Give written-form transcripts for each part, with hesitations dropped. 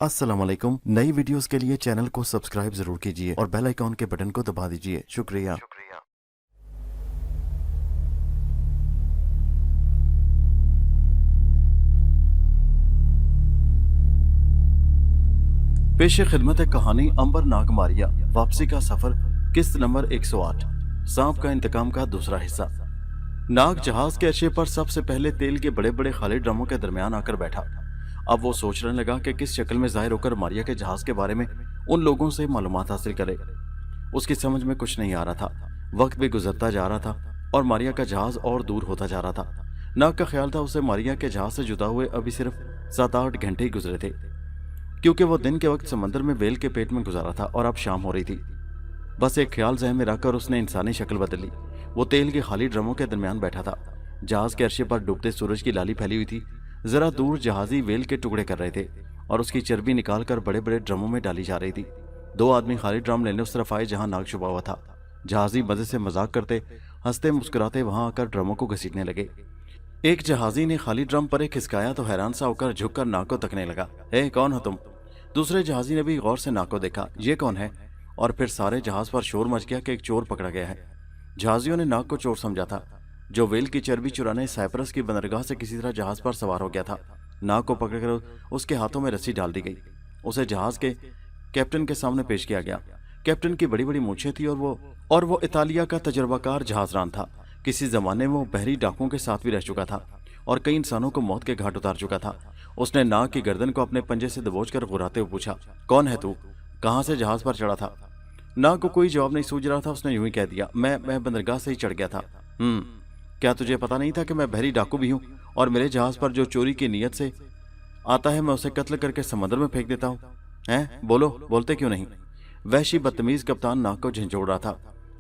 अस्सलाम वालेकुम। नई वीडियोस के लिए चैनल को सब्सक्राइब जरूर कीजिए और बेल आइकॉन के बटन को दबा दीजिए। शुक्रिया। पेशे खिदमत है कहानी अंबर नाग मारिया, वापसी का सफर, किस्त नंबर 108, सांप का इंतकाम का दूसरा हिस्सा। नाग जहाज के अर्शे पर सबसे पहले तेल के बड़े बड़े खाली ड्रमों के दरमियान आकर बैठा। अब वो सोचने लगा कि किस शक्ल में जाहिर होकर मारिया के जहाज के बारे में उन लोगों से मालूमात हासिल करे। उसकी समझ में कुछ नहीं आ रहा था। वक्त भी गुजरता जा रहा था और मारिया का जहाज और दूर होता जा रहा था। नाग का ख्याल था उसे मारिया के जहाज से जुदा हुए अभी सिर्फ 7-8 घंटे ही गुजरे थे, क्योंकि वो दिन के वक्त समंदर में वेल के पेट में गुजारा था और अब शाम हो रही थी। बस एक ख्याल जहन में रखकर उसने इंसानी शक्ल बदली। वो तेल के खाली ड्रमों के दरमियान बैठा था। जहाज के अर्शे पर डूबते सूरज की लाली फैली हुई थी। जरा दूर जहाजी वेल के टुकड़े कर रहे थे और उसकी चर्बी निकालकर बड़े बड़े ड्रमों में डाली जा रही थी। 2 आदमी खाली ड्रम लेने उस तरफ आए जहां नाग छुपा हुआ था। जहाजी मजे से मजाक करते, हंसते मुस्कुराते वहां आकर ड्रमों को घसीटने लगे। एक जहाजी ने खाली ड्रम पर एक खिसकाया तो हैरान सा होकर झुककर नाग को तकने लगा। हे, कौन हो तुम? दूसरे जहाजी ने भी गौर से नाग को देखा। ये कौन है? और फिर सारे जहाज पर शोर मच गया कि एक चोर पकड़ा गया है। जहाजियों ने नाग को चोर समझा था, जो वेल की चर्बी चुराने साइप्रस की बंदरगाह से किसी तरह जहाज पर सवार हो गया था। नाग को पकड़कर उसके हाथों में रस्सी डाल दी गई। उसे जहाज के कैप्टन के सामने पेश किया गया। कैप्टन की बड़ी बड़ी मूछें थी और वो इतालिया का तजर्बाकार जहाजरान था। किसी जमाने में वो बहरी डाकुओं के साथ भी रह चुका था और कई इंसानों को मौत के घाट उतार चुका था। उसने नाग की गर्दन को अपने पंजे से दबोचकर घुराते हुए पूछा, कौन है तू? कहां से जहाज पर चढ़ा था? नाग को कोई जवाब नहीं सूझ रहा था। उसने यूं ही कह दिया, मैं बंदरगाह से ही चढ़ गया था। क्या तुझे पता नहीं था कि मैं बहरी डाकू भी हूं और मेरे जहाज पर जो चोरी की नीयत से आता है मैं उसे कत्ल करके समंदर में फेंक देता हूं? हैं? बोलते क्यों नहीं? वहशी बदतमीज कप्तान नाग को झंझोड़ रहा था।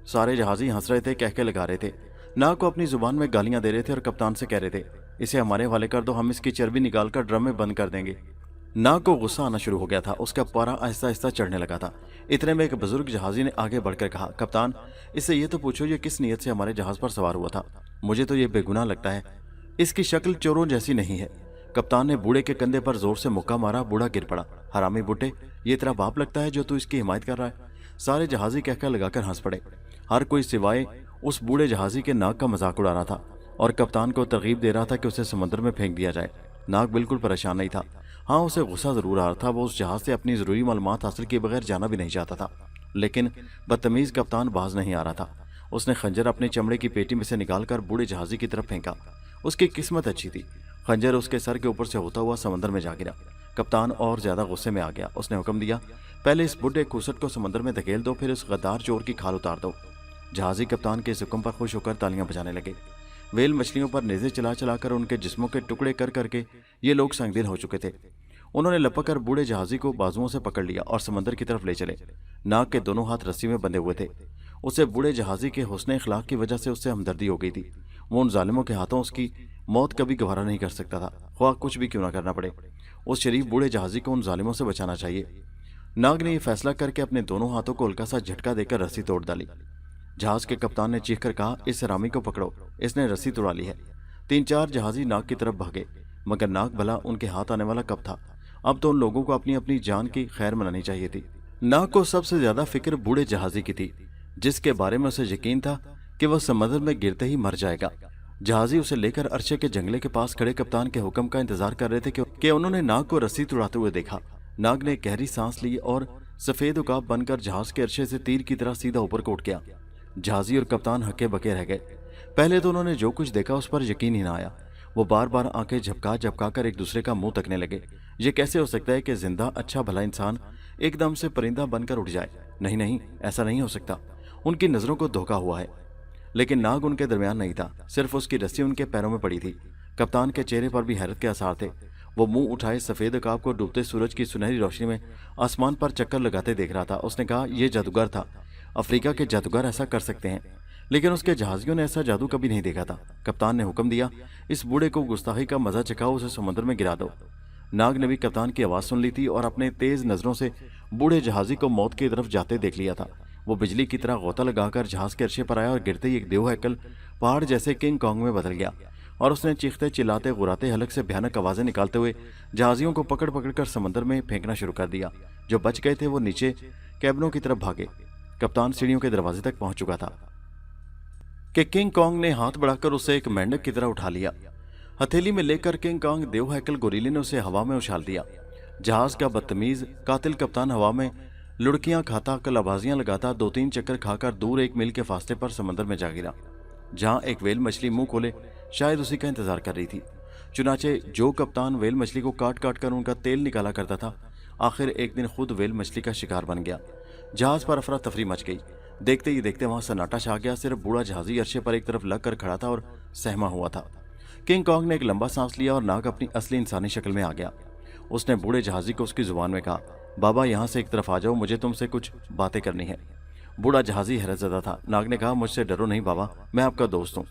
सारे जहाजी हंस रहे थे, कहके लगा रहे थे। नाग को अपनी जुबान में गालियां दे रहे थे और कप्तान से कह रहे थे, इसे हमारे हवाले कर दो, हम इसकी चर्बी निकालकर ड्रम में बंद कर देंगे। नाग को गुस्सा आना शुरू हो गया था। उसका पारा आहिस्ता आहिस्ता चढ़ने लगा था। इतने में एक बुजुर्ग जहाजी ने आगे बढ़कर कहा, कप्तान, इससे ये तो पूछो ये किस नीयत से हमारे जहाज पर सवार हुआ था? मुझे तो ये बेगुनाह लगता है। इसकी शक्ल चोरों जैसी नहीं है। कप्तान ने बूढ़े के कंधे पर जोर से मुक्का मारा। बूढ़ा गिर पड़ा। हरामी बुड्ढे, ये तेरा बाप लगता है जो तू इसकी हिमायत कर रहा है? सारे जहाजी कहकर लगाकर हंस पड़े। हर कोई सिवाय उस बूढ़े जहाजी के नाग का मजाक उड़ा रहा था और कप्तान को तरगीब दे रहा था कि उसे समंदर में फेंक दिया जाए। नाग बिल्कुल परेशान नहीं था। हाँ, उसे गुस्सा जरूर आ रहा था। वो उस जहाज से अपनी जरूरी मालूमात हासिल किए बगैर जाना भी नहीं चाहता था, लेकिन बदतमीज कप्तान बाज नहीं आ रहा था। उसने खंजर अपनी चमड़े की पेटी में से निकालकर बूढ़े जहाजी की तरफ फेंका। उसकी किस्मत अच्छी थी। खंजर उसके सर के ऊपर से होता हुआ समंदर में जा गिरा। कप्तान और ज्यादा गुस्से में आ गया। उसने हुक्म दिया, पहले इस बुढ़े खूसट को समंदर में धकेल दो, फिर उस गद्दार चोर की खाल उतार दो। जहाजी कप्तान के इस हुक्म पर खुश होकर तालियां बजाने लगे। वेल मछलियों पर नेज़े चला चलाकर उनके जिस्मों के टुकड़े कर करके ये लोग संगदिल हो चुके थे। उन्होंने लपक कर बूढ़े जहाजी को बाजुओं से पकड़ लिया और समंदर की तरफ ले चले। नाग के दोनों हाथ रस्सी में बंधे हुए थे। उसे बूढ़े जहाजी के हुस्न अखलाक की वजह से उससे हमदर्दी हो गई थी। वो उन जालिमों के हाथों उसकी मौत कभी गवारा नहीं कर सकता था, ख्वाह कुछ भी क्यों ना करना पड़े। उस शरीफ बूढ़े जहाजी को उन जालिमों से बचाना चाहिए। नाग ने यह फैसला करके अपने दोनों हाथों को हल्का सा झटका देकर रस्सी तोड़ डाली। जहाज के कप्तान ने चीखकर कहा, इस हरामी को पकड़ो, इसने रस्सी तोड़ा ली है। 3-4 जहाजी नाग की तरफ भागे, मगर नाग भला उनके हाथ आने वाला कब था? अब तो उन लोगों को अपनी अपनी जान की खैर मनानी चाहिए थी। नाग को सबसे ज्यादा फिक्र बूढ़े जहाजी की थी, जिसके बारे में उसे यकीन था कि वह समंदर में गिरते ही मर जाएगा। जहाजी उसे लेकर अर्शे के जंगले के पास खड़े कप्तान के हुक्म का इंतजार कर रहे थे कि उन्होंने नाग को रस्सी तुड़ाते हुए देखा। नाग ने गहरी सांस ली और सफेद उकाब बनकर जहाज के अर्शे से तीर की तरह सीधा ऊपर को उठ गया। जहाजी और कप्तान हक्के बके रह गए। पहले तो उन्होंने जो कुछ देखा उस पर यकीन ही ना आया। वो बार बार आंखें झपका झपका कर एक दूसरे का मुंह तकने लगे। ये कैसे हो सकता है कि जिंदा अच्छा भला इंसान एकदम से परिंदा बनकर उठ जाए? नहीं, ऐसा नहीं हो सकता। उनकी नजरों को धोखा हुआ है। लेकिन नाग उनके दरमियान नहीं था, सिर्फ उसकी रस्सी उनके पैरों में पड़ी थी। कप्तान के चेहरे पर भी हैरत के आसार थे। वो मुंह उठाए सफेद उकाब को डूबते सूरज की सुनहरी रोशनी में आसमान पर चक्कर लगाते देख रहा था। उसने कहा, यह जादूगर था। अफ्रीका के जादूगर ऐसा कर सकते हैं, लेकिन उसके जहाजियों ने ऐसा जादू कभी नहीं देखा था। कप्तान ने हुक्म दिया, इस बूढ़े को गुस्ताखी का मजा चखाओ, उसे समुद्र में गिरा दो। नाग ने भी कप्तान की आवाज सुन ली थी और अपने तेज नजरों से बूढ़े जहाजी को मौत की तरफ जाते देख लिया था। वो बिजली की तरह गोता लगाकर जहाज के अर्शे पर आया और गिरते ही एक देव हैकल पहाड़ जैसे किंग कॉन्ग में बदल गया। और उसने चीखते चिल्लाते गुराते हलक से भयानक आवाजें निकालते हुए जहाजियों को पकड़ पकड़ कर समंदर में फेंकना शुरू कर दिया। जो बच गए थे वो नीचे कैबिनों की तरफ भागे। कप्तान सीढ़ियों के दरवाजे तक पहुंच चुका था कि किंग कॉन्ग ने हाथ बढ़ाकर उसे एक मेंढक की तरह उठा लिया। हथेली में लेकर किंग कॉन्ग देव हैकल गोरीले ने उसे हवा में उछाल दिया। जहाज का बदतमीज कातिल कप्तान हवा में लुढ़कियां खाता, कलाबाजियां लगाता 2-3 चक्कर खाकर दूर 1 मील के फासले पर समंदर में जा गिरा, जहां एक वेल मछली मुंह खोले शायद उसी का इंतजार कर रही थी। चुनाचे जो कप्तान वेल मछली को काट काट कर उनका तेल निकाला करता था, आखिर एक दिन खुद वेल मछली का शिकार बन गया। जहाज पर अफरा तफरी मच गई। देखते ही देखते वहां सन्नाटा छा गया। सिर्फ बूढ़ा जहाजी अर्शे पर एक तरफ लग कर खड़ा था और सहमा हुआ था। किंग कॉन्ग ने एक लंबा सांस लिया और नाग अपनी असली इंसानी शक्ल में आ गया। उसने बूढ़े जहाजी को उसकी जुबान में कहा, बाबा यहाँ से एक तरफ आ जाओ, मुझे तुमसे कुछ बातें करनी है। बूढ़ा जहाजी हैरतज़दा था। नाग ने कहा, मुझसे डरो नहीं बाबा, मैं आपका दोस्त हूँ,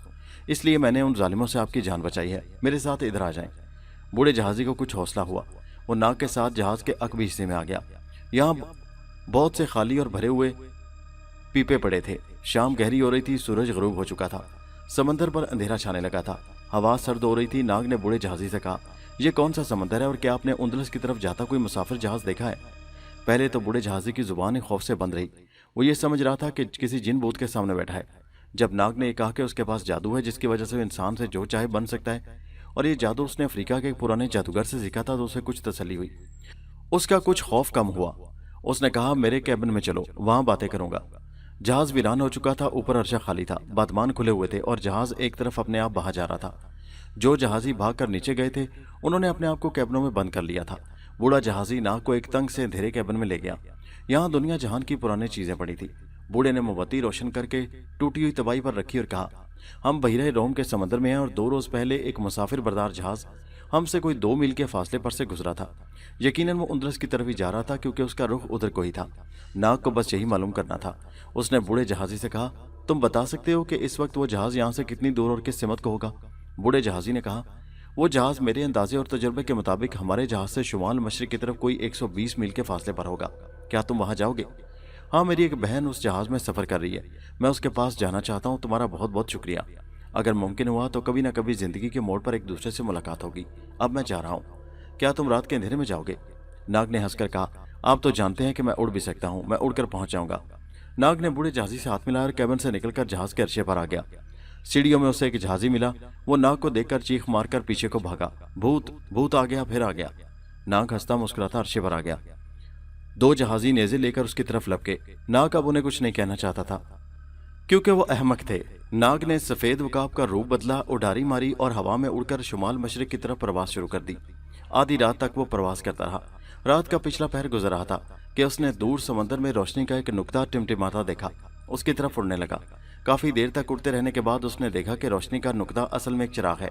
इसलिए मैंने उन जालिमों से आपकी जान बचाई है। मेरे साथ इधर आ जाएं। बूढ़े जहाजी को कुछ हौसला हुआ। वो नाग के साथ जहाज के अकबी हिस्से में आ गया। यहाँ बहुत से खाली और भरे हुए पीपे पड़े थे। शाम गहरी हो रही थी, सूरज गरूब हो चुका था, समंदर पर अंधेरा छाने लगा था, हवा सर्द हो रही थी। नाग ने बूढ़े जहाजी से कहा, यह कौन सा समंदर है और क्या आपने उंदलस की तरफ जाता कोई मुसाफिर जहाज देखा है? पहले तो बूढ़े जहाजी की जुबान खौफ से बंद रही। वो ये समझ रहा था कि किसी जिन भूत के सामने बैठा है। जब नाग ने कहा कि उसके पास जादू है जिसकी वजह से वो इंसान से जो चाहे बन सकता है और ये जादू उसने अफ्रीका के एक पुराने जादूगर से सीखा था, तो उसे कुछ तसल्ली हुई। उसका कुछ खौफ कम हुआ। उसने कहा, मेरे कैबिन में चलो, वहां बातें करूंगा। जहाज वीरान हो चुका था, ऊपर अर्शा खाली था, बातमान खुले हुए थे और जहाज एक तरफ अपने आप बहा जा रहा था। जो जहाजी भाग कर नीचे गए थे उन्होंने अपने आप को कैबिनों में बंद कर लिया था। बूढ़ा जहाजी नाग को एक तंग से अंधेरे कैबिन में ले गया। यहाँ दुनिया जहान की पुरानी चीजें पड़ी थी। बूढ़े ने मोमबत्ती रोशन करके टूटी हुई तबाही पर रखी और कहा, हम बहिरे रोम के समंदर में हैं और 2 रोज पहले एक मुसाफिर बरदार जहाज हमसे कोई 2 मील के फासले पर से गुजरा था। यकीनन वो उंदरस की तरफ ही जा रहा था क्योंकि उसका रुख उधर को ही था। नाग को बस यही मालूम करना था। उसने बूढ़े जहाजी से कहा, तुम बता सकते हो कि इस वक्त वो जहाज यहाँ से कितनी दूर और किस सिमत को होगा? बूढ़े जहाजी ने कहा, वो जहाज मेरे अंदाजे और तजुर्बे के मुताबिक हमारे जहाज से शुमाल मशरिक की तरफ कोई 120 मील के फासले पर होगा। क्या तुम वहां जाओगे? हाँ, मेरी एक बहन उस जहाज में सफर कर रही है, मैं उसके पास जाना चाहता हूँ। तुम्हारा बहुत बहुत शुक्रिया। अगर मुमकिन हुआ तो कभी ना कभी जिंदगी के मोड़ पर एक दूसरे से मुलाकात होगी। अब मैं जा रहा हूँ, क्या तुम रात के अंधेरे में जाओगे? नाग ने हंसकर कहा, आप तो जानते हैं कि मैं उड़ भी सकता हूँ, मैं उड़कर पहुंच जाऊंगा। नाग ने बूढ़े जहाजी से हाथ मिलाया और कैबिन से निकलकर जहाज के अर्शे पर आ गया। सीढ़ियों में उसे एक जहाजी मिला। वो नाग को देखकर चीख मारकर पीछे को भागा। भूत भूत आ गया, फिर आ गया। नाग हंसता मुस्कुराता अर्शे पर आ गया। 2 जहाजी नेज़े लेकर उसकी तरफ लपके। नाग अब उन्हें कुछ नहीं कहना चाहता था क्योंकि वो अहमक थे। नाग ने सफेद वकाब का रूप बदला, उडारी मारी और हवा में उड़कर शुमाल मशरिक की तरफ प्रवास शुरू कर दी। आधी रात तक वो प्रवास करता रहा। रात का पिछला पहर गुजर रहा था कि उसने दूर समंदर में रोशनी का एक नुक्ता टिमटिमाता देखा। उसकी तरफ उड़ने लगा। काफी देर तक उड़ते रहने के बाद उसने देखा कि रोशनी का नुक्ता असल में एक चिराग है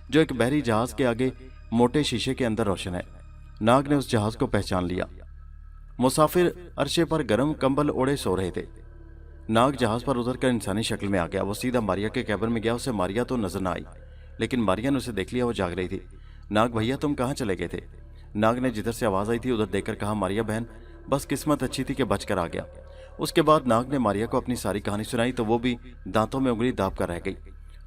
जो एक बहरी जहाज के आगे मोटे शीशे के अंदर रोशन है। नाग ने उस जहाज को पहचान लिया। मुसाफिर अर्शे पर गर्म कंबल ओढ़े सो रहे थे। नाग जहाज पर उतर कर इंसानी शक्ल में आ गया। वो सीधा मारिया के कैबिन में गया। उसे मारिया तो नजर न आई, लेकिन मारिया ने उसे देख लिया। वो जाग रही थी। नाग भैया, तुम कहाँ चले गए थे? नाग ने जिधर से आवाज आई थी उधर देखकर कहा, मारिया बहन, बस किस्मत अच्छी थी कि बचकर आ गया। उसके बाद नाग ने मारिया को अपनी सारी कहानी सुनाई तो वो भी दांतों में उंगली दाब कर रह गई।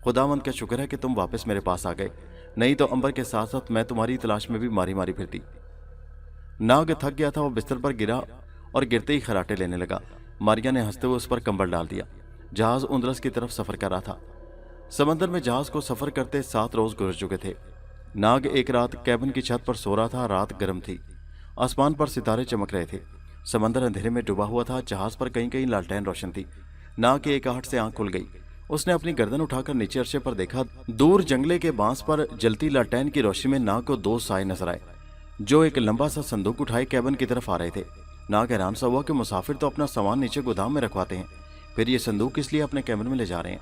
खुदावंद का शुक्र है कि तुम वापस मेरे पास आ गए, नहीं तो अंबर के साथ साथ मैं तुम्हारी तलाश में भी मारी मारी फिरती। नाग थक गया था। वो बिस्तर पर गिरा और गिरते ही खराटे लेने लगा। मारिया ने हंसते हुए उस पर कंबल डाल दिया। जहाज उंदरस की तरफ सफर कर रहा था। समंदर में जहाज को सफर करते 7 रोज गुजर चुके थे। नाग एक रात कैबिन की छत पर सो रहा था। रात गर्म थी। आसमान पर सितारे चमक रहे थे। समंदर अंधेरे में डूबा हुआ था। जहाज पर कहीं कहीं लालटेन रोशन थी। नाग की एक आहट से आंख खुल गई। उसने अपनी गर्दन उठाकर नीचे अर्शे पर देखा। दूर जंगले के बांस पर जलती लालटेन की रोशनी में नाग को 2 साए नजर आए जो एक लंबा सा संदूक उठाए कैबिन की तरफ आ रहे थे। नाग हैरान सा हुआ कि मुसाफिर तो अपना सामान नीचे गोदाम में रखवाते हैं, फिर ये संदूक इसलिए अपने कैबिन में ले जा रहे हैं।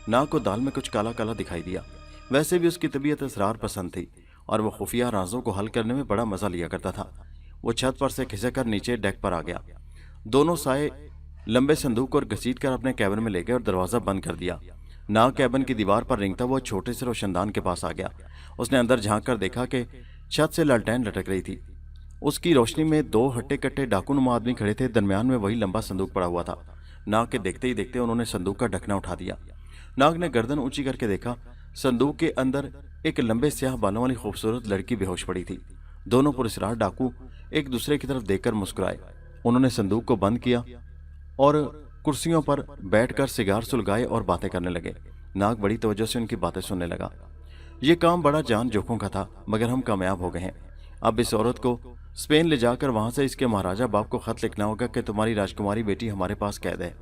नाग को दाल में कुछ काला काला दिखाई दिया। वैसे भी उसकी तबीयत असरार पसंद थी और वो खुफिया राजों को हल करने में बड़ा मजा लिया करता था। वो छत पर से खिसक कर नीचे डेक पर आ गया। दोनों साए लंबे संदूक को घसीट कर अपने कैबिन में ले गए और दरवाजा बंद कर दिया। नाग कैबिन की दीवार पर रेंगता हुआ छोटे से रोशनदान के पास आ गया। उसने अंदर झांक कर देखा कि छत से लालटेन लटक रही थी। उसकी रोशनी में 2 हट्टे कट्टे डाकूनुमा आदमी खड़े थे। दरमियान में वही लंबा संदूक पड़ा हुआ था। नाग के देखते ही देखते उन्होंने संदूक का ढकना उठा दिया। नाग ने गर्दन ऊंची करके देखा। संदूक के अंदर एक लंबे स्याह बालों वाली खूबसूरत लड़की बेहोश पड़ी थी। दोनों पुरस्कार डाकू एक दूसरे की तरफ देखकर मुस्कुराए। उन्होंने संदूक को बंद किया और कुर्सियों पर बैठकर सिगार सुलगाए और बातें करने लगे। नाग बड़ी तवज्जो से उनकी बातें सुनने लगा। ये काम बड़ा जान जोखों का था, मगर हम कामयाब हो गए हैं। अब इस औरत को स्पेन ले जाकर वहां से इसके महाराजा बाप को खत लिखना होगा कि तुम्हारी राजकुमारी बेटी हमारे पास कैद है।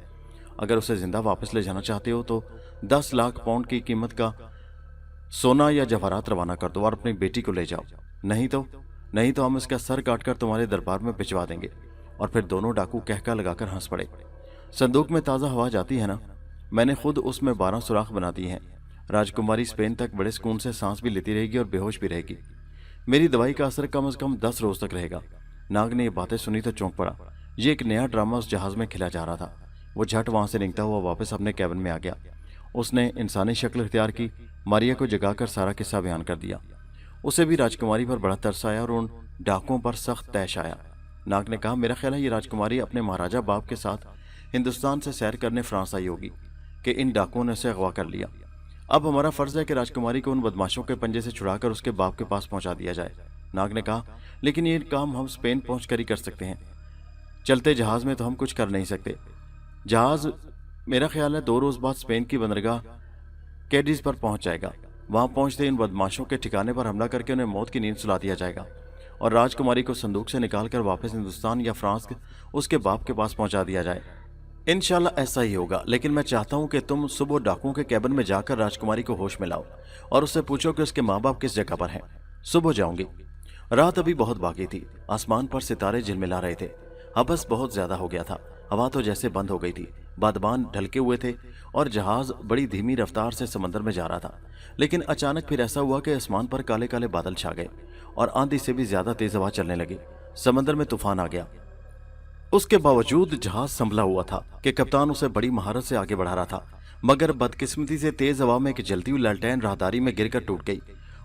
अगर उसे जिंदा वापस ले जाना चाहते हो तो 10 लाख पाउंड की कीमत का सोना या जवाहरात रवाना कर दो और अपनी बेटी को ले जाओ। नहीं तो हम इसका सर काटकर तुम्हारे दरबार में भिजवा देंगे। और फिर दोनों डाकू कहका लगाकर हंस पड़े। संदूक में ताज़ा हवा जाती है ना, मैंने खुद उसमें 12 सुराख बना दिए हैं। राजकुमारी स्पेन तक बड़े सुकून से सांस भी लेती रहेगी और बेहोश भी रहेगी। मेरी दवाई का असर कम से कम 10 रोज तक रहेगा। नाग ने ये बातें सुनी तो चौंक पड़ा। ये एक नया ड्रामा उस जहाज में खिला जा रहा था। वो झट वहां से रेंगता हुआ वापस अपने कैबिन में आ गया। उसने इंसानी शक्ल इख्तियार की, मारिया को जगाकर सारा किस्सा बयान कर दिया। उसे भी राजकुमारी पर बड़ा तरस आया और उन डाकुओं पर सख्त तैश आया। नाग ने कहा, मेरा ख्याल है ये राजकुमारी अपने महाराजा बाप के साथ हिंदुस्तान से सैर करने फ्रांस आई होगी कि इन डाकुओं ने उसे अगवा कर लिया। अब हमारा फर्ज है कि राजकुमारी को उन बदमाशों के पंजे से छुड़ाकर उसके बाप के पास पहुंचा दिया जाए। नाग ने कहा, लेकिन ये काम हम स्पेन पहुंचकर ही कर सकते हैं। चलते जहाज में तो हम कुछ कर नहीं सकते। जहाज मेरा ख्याल है 2 रोज बाद स्पेन की बंदरगाह कैडिज पर पहुंच जाएगा। वहां पहुंचते इन बदमाशों के ठिकाने पर हमला करके उन्हें मौत की नींद सुला दिया जाएगा और राजकुमारी को संदूक से निकालकर वापस हिंदुस्तान या फ्रांस उसके बाप के पास पहुंचा दिया जाए। इंशाल्लाह ऐसा ही होगा, लेकिन मैं चाहता हूं कि तुम सुबह डाकुओं के कैबिन में जाकर राजकुमारी को होश में लाओ और उससे पूछो कि उसके माँ बाप किस जगह पर हैं। सुबह जाऊंगी। रात अभी बहुत बाकी थी। आसमान पर सितारे झिलमिला रहे थे। हबस बहुत ज्यादा हो गया था। हवा तो जैसे बंद हो गई थी। बादबान ढलके हुए थे और जहाज बड़ी धीमी रफ्तार से समंदर में जा रहा था। लेकिन अचानक फिर ऐसा हुआ कि आसमान पर काले काले बादल छा गए और आंधी से भी ज्यादा तेज हवा चलने लगी। समंदर में तूफान आ गया। उसके बावजूद जहाज संभला हुआ था कि कप्तान उसे बड़ी महारत से आगे बढ़ा रहा था, मगर बदकिस्मती से तेज हवा में एक जलती हुई लालटेन राहदारी में गिरकर टूट गई।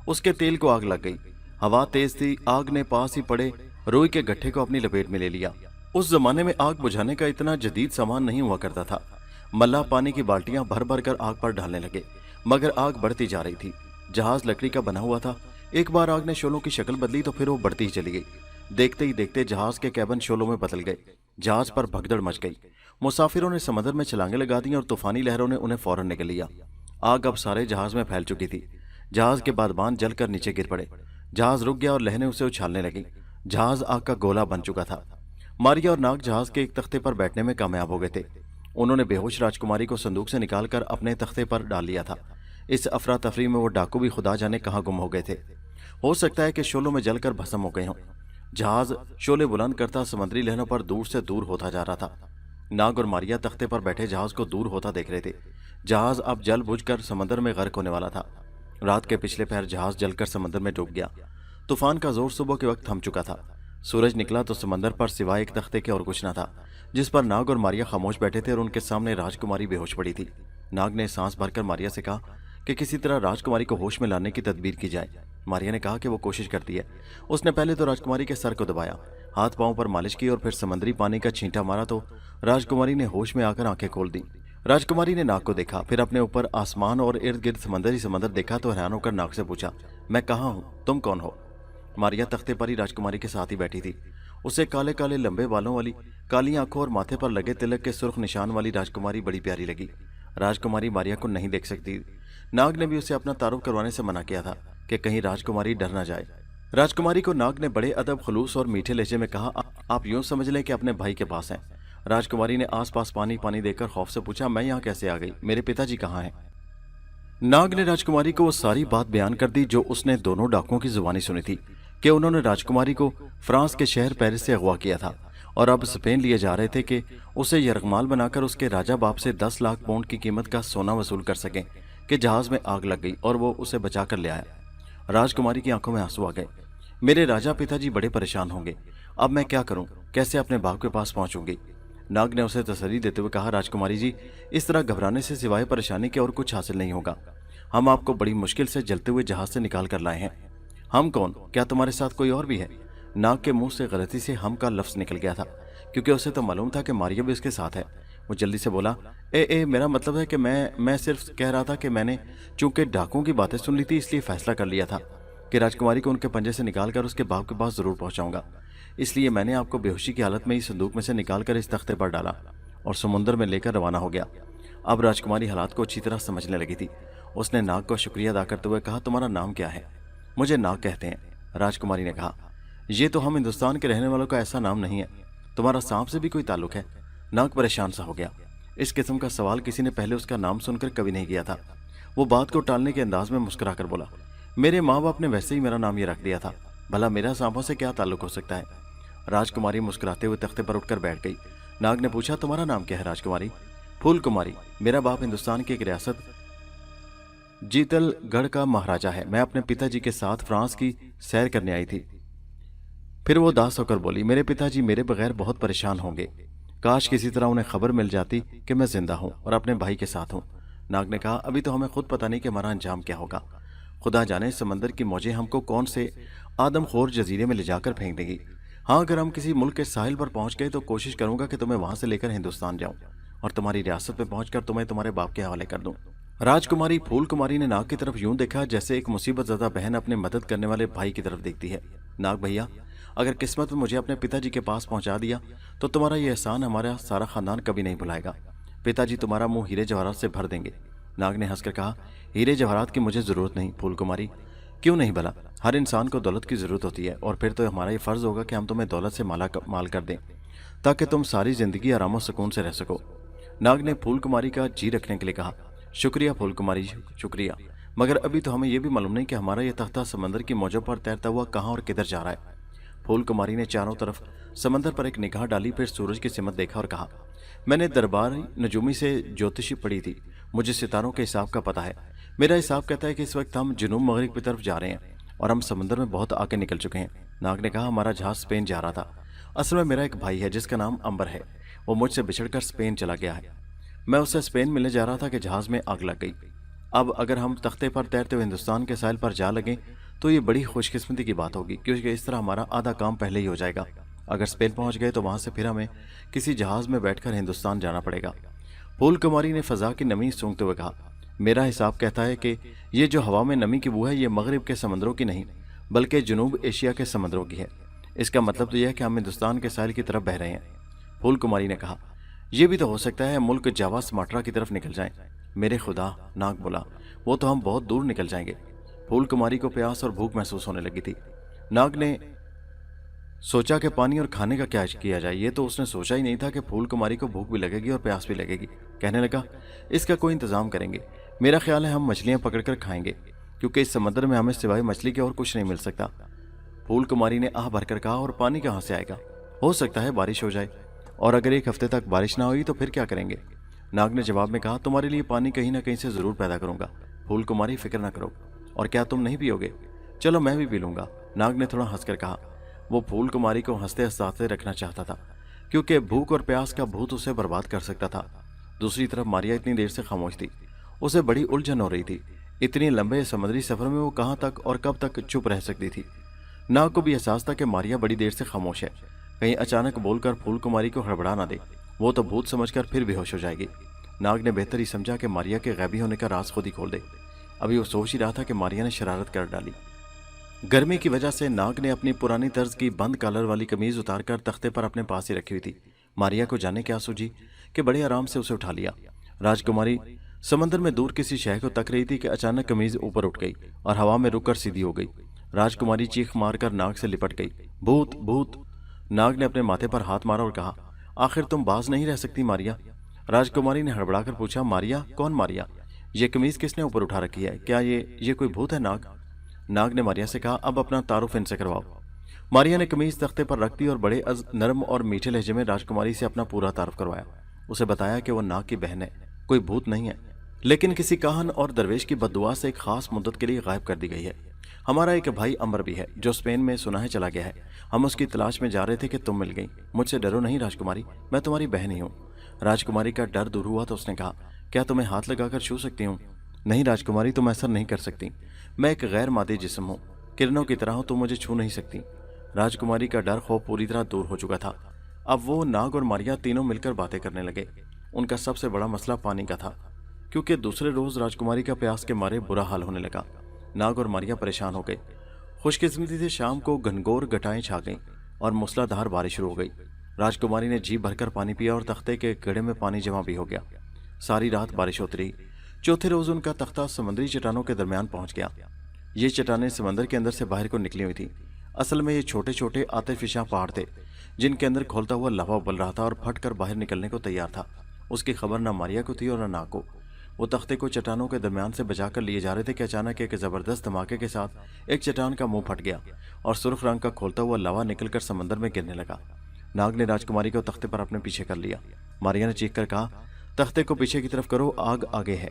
उसके तेल को आग लग गई। हवा तेज थी। आग ने पास ही पड़े रुई के गट्ठे को अपनी लपेट में ले लिया। उस जमाने में आग बुझाने का इतना जदीद सामान नहीं हुआ करता था। मल्लाह पानी की बाल्टियां भर भर कर आग पर डालने लगे, मगर आग बढ़ती जा रही थी। जहाज लकड़ी का बना हुआ था। एक बार आग ने शोलों की शक्ल बदली तो फिर वो बढ़ती ही चली गई। देखते ही देखते जहाज के कैबिन शोलों में बदल गए। जहाज पर भगदड़ मच गई। मुसाफिरों ने समंदर में छलांगे लगा दी और तूफानी लहरों ने उन्हें फौरन निगल लिया। आग अब सारे जहाज में फैल चुकी थी। जहाज के बादबान जलकर नीचे गिर पड़े। जहाज रुक गया और लहरें उसे उछालने लगी। जहाज आग का गोला बन चुका था। मारिया और नाग जहाज के एक तख्ते पर बैठने में कामयाब हो गए थे। उन्होंने बेहोश राजकुमारी को संदूक से निकालकर अपने तख्ते पर डाल लिया था। इस अफरा तफरी में वो डाकू भी खुदा जाने कहाँ गुम हो गए थे। हो सकता है कि शोलों में जलकर भस्म हो गए हों। जहाज शोले बुलंद करता समुद्री लहरों पर दूर से दूर होता जा रहा था। नाग और मारिया तख्ते पर बैठे जहाज को दूर होता देख रहे थे। जहाज अब जल बुझकर समंदर में गर्क होने वाला था। रात के पिछले पहर जहाज जलकर समंदर में डूब गया। तूफान का जोर सुबह के वक्त थम चुका था। सूरज निकला तो समंदर पर सिवाय एक तख्ते के और कुछ न था, जिस पर नाग और मारिया खामोश बैठे थे और उनके सामने राजकुमारी बेहोश पड़ी थी। नाग ने सांस भरकर मारिया से कहा कि किसी तरह राजकुमारी को होश में लाने की तदबीर की जाए। मारिया ने कहा कि वो कोशिश करती है। उसने पहले तो राजकुमारी के सर को दबाया, हाथ पांव पर मालिश की और फिर समंदरी पानी का छींटा मारा तो राजकुमारी ने होश में आकर आंखें खोल दी। राजकुमारी ने नाग को देखा, फिर अपने ऊपर आसमान और इर्द गिर्द समंदर देखा तो हैरान होकर नाग से पूछा, मैं कहाँ हूँ, तुम कौन हो? मारिया तख्ते पर ही राजकुमारी के साथ ही बैठी थी। उसे काले काले लंबे बालों वाली, काली आंखों और माथे पर लगे तिलक के सुर्ख निशान वाली राजकुमारी बड़ी प्यारी लगी। राजकुमारी मारिया को नहीं देख सकती। नाग ने भी उसे अपना तारुफ करवाने से मना किया था कि कहीं राजकुमारी डर न जाए। राजकुमारी को नाग ने बड़े अदब, खलूस और मीठे लहजे में कहा, आप यूं समझ लें कि अपने भाई के पास हैं। राजकुमारी ने आसपास पानी देकर खौफ से पूछा, मैं यहाँ कैसे आ गई? मेरे पिताजी कहाँ हैं? नाग ने राजकुमारी को वो सारी बात बयान कर दी जो उसने दोनों डाकुओं की जुबानी सुनी थी कि उन्होंने राजकुमारी को फ्रांस के शहर पेरिस से अगवा किया था और अब स्पेन लिए जा रहे थे कि उसे यरगमाल बनाकर उसके राजा बाप से 10 लाख पाउंड की कीमत का सोना वसूल कर सकें कि जहाज में आग लग गई और वो उसे बचा कर ले आया। राजकुमारी की आंखों में आंसू आ गए। मेरे राजा पिताजी बड़े परेशान होंगे। अब मैं क्या करूं? कैसे अपने बाप के पास पहुंचूंगी? नाग ने उसे तसल्ली देते हुए कहा, राजकुमारी जी, इस तरह घबराने से सिवाय परेशानी के और कुछ हासिल नहीं होगा। हम आपको बड़ी मुश्किल से जलते हुए जहाज से निकाल कर लाए हैं। हम कौन? क्या तुम्हारे साथ कोई और भी है? नाग के मुंह से गलती से हम का लफ्ज निकल गया था, क्योंकि उसे तो मालूम था कि मारिया भी उसके साथ है। وہ جلدی سے بولا، اے میرا مطلب ہے کہ میں صرف کہہ رہا تھا کہ میں نے چونکہ ڈاکوؤں کی باتیں سن لی تھی اس لیے فیصلہ کر لیا تھا کہ راجکماری کو ان کے پنجے سے نکال کر اس کے باپ کے پاس ضرور پہنچاؤں گا۔ اس لیے میں نے آپ کو بے ہوشی کی حالت میں ہی صندوق میں سے نکال کر اس تختے پر ڈالا اور سمندر میں لے کر روانہ ہو گیا۔ اب راجکماری حالات کو اچھی طرح سمجھنے لگی تھی۔ اس نے ناگ کو شکریہ ادا کرتے ہوئے کہا، تمہارا نام کیا ہے؟ مجھے ناگ کہتے ہیں، راجکماری نے کہا۔ یہ تو ہم ہندوستان کے رہنے والوں کا ایسا نام نہیں ہے، تمہارا سانپ سے بھی کوئی تعلق ہے؟ ناگ پریشان سا ہو گیا۔ اس قسم کا سوال کسی نے پہلے اس کا نام سن کر کبھی نہیں کیا تھا۔ وہ بات کو ٹالنے کے انداز میں مسکرا کر بولا، میرے ماں باپ نے ویسے ہی میرا نام یہ رکھ دیا تھا، بھلا میرا سانپوں سے کیا تعلق ہو سکتا ہے؟ راجکماری مسکراتے ہوئے تختے پر اٹھ کر بیٹھ گئی۔ ناگ نے پوچھا، تمہارا نام کیا ہے راجکماری؟ پھول کماری۔ میرا باپ ہندوستان کی ایک ریاست جیتل گڑھ کا مہاراجہ ہے۔ میں اپنے پتا جی کے ساتھ فرانس کی سیر کرنے آئی تھی۔ پھر وہ اداس ہو کر بولی، میرے پتا جی میرے بغیر بہت پریشان ہوں گے، کاش کسی طرح انہیں خبر مل جاتی کہ میں زندہ ہوں اور اپنے بھائی کے ساتھ ہوں۔ ناگ نے کہا، ابھی تو ہمیں خود پتہ نہیں کہ ہمارا انجام کیا ہوگا، خدا جانے سمندر کی موجیں ہم کو کون سے آدم خور جزیرے میں لے جا کر پھینک دے گی۔ ہاں، اگر ہم کسی ملک کے ساحل پر پہنچ گئے تو کوشش کروں گا کہ تمہیں وہاں سے لے کر ہندوستان جاؤں اور تمہاری ریاست میں پہنچ کر تمہیں تمہارے باپ کے حوالے کر دوں۔ راجکماری پھول کماری نے ناگ کی طرف یوں دیکھا جیسے ایک مصیبت زدہ بہن اپنے مدد کرنے والے بھائی کی طرف دیکھتی ہے۔ ناگ بھیا، اگر قسمت میں مجھے اپنے پتا جی کے پاس پہنچا دیا تو تمہارا یہ احسان ہمارا سارا خاندان کبھی نہیں بھلائے گا۔ پتا جی تمہارا منہ ہیرے جواہرات سے بھر دیں گے۔ ناگ نے ہنس کر کہا، ہیرے جواہرات کی مجھے ضرورت نہیں پھول کماری۔ کیوں نہیں بھلا؟ ہر انسان کو دولت کی ضرورت ہوتی ہے، اور پھر تو ہمارا یہ فرض ہوگا کہ ہم تمہیں دولت سے مال کر دیں تاکہ تم ساری زندگی آرام و سکون سے رہ سکو۔ ناگ نے پھول کماری کا جی رکھنے کے لیے کہا، شکریہ پھول کماری، شکریہ، مگر ابھی تو ہمیں یہ بھی معلوم نہیں کہ ہمارا یہ تختہ سمندر کی موجوں پر تیرتا ہوا کہاں اور کدھر جا رہا ہے۔ پھول کماری نے چاروں طرف سمندر پر ایک نگاہ ڈالی، پھر سورج کی سمت دیکھا اور کہا، میں نے درباری نجومی سے جوتشی پڑھی تھی، مجھے ستاروں کے حساب کا پتہ ہے۔ میرا حساب کہتا ہے کہ اس وقت ہم جنوب مغرب کی طرف جا رہے ہیں اور ہم سمندر میں بہت آگے نکل چکے ہیں۔ ناگ نے کہا، ہمارا جہاز اسپین جا رہا تھا۔ اصل میں میرا ایک بھائی ہے جس کا نام امبر ہے، وہ مجھ سے بچھڑ کر اسپین چلا گیا ہے۔ میں اس سے اسپین ملنے جا رہا تھا کہ جہاز میں آگ لگ گئی۔ اب اگر ہم تختے پر تیرتے ہوئے ہندوستان کے ساحل پر جا لگیں تو یہ بڑی خوش قسمتی کی بات ہوگی، کیونکہ اس طرح ہمارا آدھا کام پہلے ہی ہو جائے گا۔ اگر اسپین پہنچ گئے تو وہاں سے پھر ہمیں کسی جہاز میں بیٹھ کر ہندوستان جانا پڑے گا۔ پھول کماری نے فضا کی نمی سونگتے ہوئے کہا، میرا حساب کہتا ہے کہ یہ جو ہوا میں نمی کی بو ہے یہ مغرب کے سمندروں کی نہیں بلکہ جنوب ایشیا کے سمندروں کی ہے۔ اس کا مطلب تو یہ ہے کہ ہم ہندوستان کے ساحل کی طرف بہ رہے ہیں۔ پھول کماری نے کہا، یہ بھی تو ہو سکتا ہے ملک جاوا سماٹرا کی طرف نکل جائیں۔ میرے خدا، ناگ بولا، وہ تو ہم بہت دور نکل جائیں گے۔ پھول کماری کو پیاس اور بھوک محسوس ہونے لگی تھی۔ ناگ نے سوچا کہ پانی اور کھانے کا کیا کیا جائے، یہ تو اس نے سوچا ہی نہیں تھا کہ پھول کماری کو بھوک بھی لگے گی اور پیاس بھی لگے گی۔ کہنے لگا، اس کا کوئی انتظام کریں گے، میرا خیال ہے ہم مچھلیاں پکڑ کر کھائیں گے، کیونکہ اس سمندر میں ہمیں سوائے مچھلی کے اور کچھ نہیں مل سکتا۔ پھول کماری نے آہ بھر کر کہا، اور پانی کہاں سے آئے گا؟ ہو سکتا ہے بارش ہو جائے، اور اگر ایک ہفتے تک بارش نہ ہوئی تو پھر کیا کریں گے؟ ناگ نے جواب میں کہا، تمہارے لیے پانی کہیں نہ کہیں سے ضرور پیدا کروں گا پھول کماری، فکر نہ کرو۔ اور کیا تم نہیں پیو گے؟ چلو میں بھی پی لوں گا، ناگ نے تھوڑا ہنس کر کہا۔ وہ پھول کماری کو ہنستے ہنساتے رکھنا چاہتا تھا کیونکہ بھوک اور پیاس کا بھوت اسے برباد کر سکتا تھا۔ دوسری طرف ماریا اتنی دیر سے خاموش تھی، اسے بڑی الجھن ہو رہی تھی۔ اتنی لمبے سمندری سفر میں وہ کہاں تک اور کب تک چپ رہ سکتی تھی؟ ناگ کو بھی احساس تھا کہ ماریا بڑی دیر سے خاموش ہے، کہیں اچانک بول کر پھول کماری کو ہڑبڑا نہ دے، وہ تو بھوت سمجھ کر پھر بے ہوش ہو جائے گی۔ ناگ نے بہتر ہی سمجھا کہ ماریا کے غیبی ہونے کا راز خود ہی کھول دے۔ ابھی وہ سوچ ہی رہا تھا کہ ماریا نے شرارت کر ڈالی۔ گرمی کی وجہ سے ناگ نے اپنی پرانی طرز کی بند کالر والی قمیض اتار کر تختے پر اپنے پاس ہی رکھی ہوئی تھی۔ ماریا کو جانے کیا سوجی کہ بڑے آرام سے اسے اٹھا لیا۔ راجکماری سمندر میں دور کسی شے کو تک رہی تھی کہ اچانک قمیض اوپر اٹھ گئی اور ہوا میں رک کر سیدھی ہو گئی۔ راجکماری چیخ مار کر ناگ سے لپٹ گئی۔ بھوت بھوت! ناگ نے اپنے ماتھے پر ہاتھ مارا اور کہا، آخر تم باز نہیں رہ سکتی ماریا؟ راجکماری نے ہڑبڑا کر پوچھا، ماریا؟ کون ماریا؟ یہ قمیض کس نے اوپر اٹھا رکھی ہے؟ کیا یہ کوئی بھوت ہے ناگ؟ ناگ نے ماریا سے کہا، اب اپنا تعارف ان سے کرواؤ۔ ماریا نے قمیض تختے پر رکھ دی اور بڑے نرم اور میٹھے لہجے میں راجکماری سے اپنا پورا تعارف کروایا۔ اسے بتایا کہ وہ ناگ کی بہن ہے، کوئی بھوت نہیں ہے، لیکن کسی کاہن اور درویش کی بددعا سے ایک خاص مدت کے لیے غائب کر دی گئی ہے۔ ہمارا ایک بھائی امر بھی ہے جو اسپین میں سنا ہے چلا گیا ہے، ہم اس کی تلاش میں جا رہے تھے کہ تم مل گئی۔ مجھ سے ڈرو نہیں راجکماری، میں تمہاری بہن ہی ہوں۔ راجکماری کا ڈر دور ہوا تو اس نے کہا، کیا تمہیں ہاتھ لگا کر چھو سکتی ہوں؟ نہیں راجکماری، تم ایسا نہیں کر سکتی، میں ایک غیر مادی جسم ہوں، کرنوں کی طرح ہوں، تم مجھے چھو نہیں سکتی۔ راجکماری کا ڈر خوف پوری طرح دور ہو چکا تھا۔ اب وہ، ناگ اور ماریا تینوں مل کر باتیں کرنے لگے۔ ان کا سب سے بڑا مسئلہ پانی کا تھا، کیونکہ دوسرے روز راجکماری کا پیاس کے مارے برا حال ہونے لگا۔ ناگ اور ماریا پریشان ہو گئے۔ خوش قسمتی سے شام کو گھنگور گٹائیں چھا گئیں اور موسلا دھار بارش شروع ہو گئی۔ راجکماری نے جی بھر کر پانی پیا اور تختے کے گڑھے میں پانی جمع بھی ہو گیا۔ ساری رات بارش ہوتی رہی۔ چوتھے روز ان کا تختہ سمندری چٹانوں کے درمیان پہنچ گیا۔ یہ چٹانیں سمندر کے اندر سے باہر کو نکلی ہوئی تھیں۔ اصل میں یہ چھوٹے چھوٹے آتش فشاں پہاڑ تھے جن کے اندر کھولتا ہوا لاوا ابل رہا تھا اور پھٹ کر باہر نکلنے کو تیار تھا۔ اس کی خبر نہ ماریا کو تھی اور نہ ناگ کو۔ وہ تختے کو چٹانوں کے درمیان سے بچا کر لیے جا رہے تھے کہ اچانک ایک زبردست دھماکے کے ساتھ ایک چٹان کا منہ پھٹ گیا اور سرخ رنگ کا کھولتا ہوا لاوا نکل کر سمندر میں گرنے لگا۔ ناگ نے راجکماری کو تختے پر اپنے پیچھے کر لیا۔ ماریا نے چیخ کر کہا، تختے کو پیچھے کی طرف کرو، آگ آگے ہے۔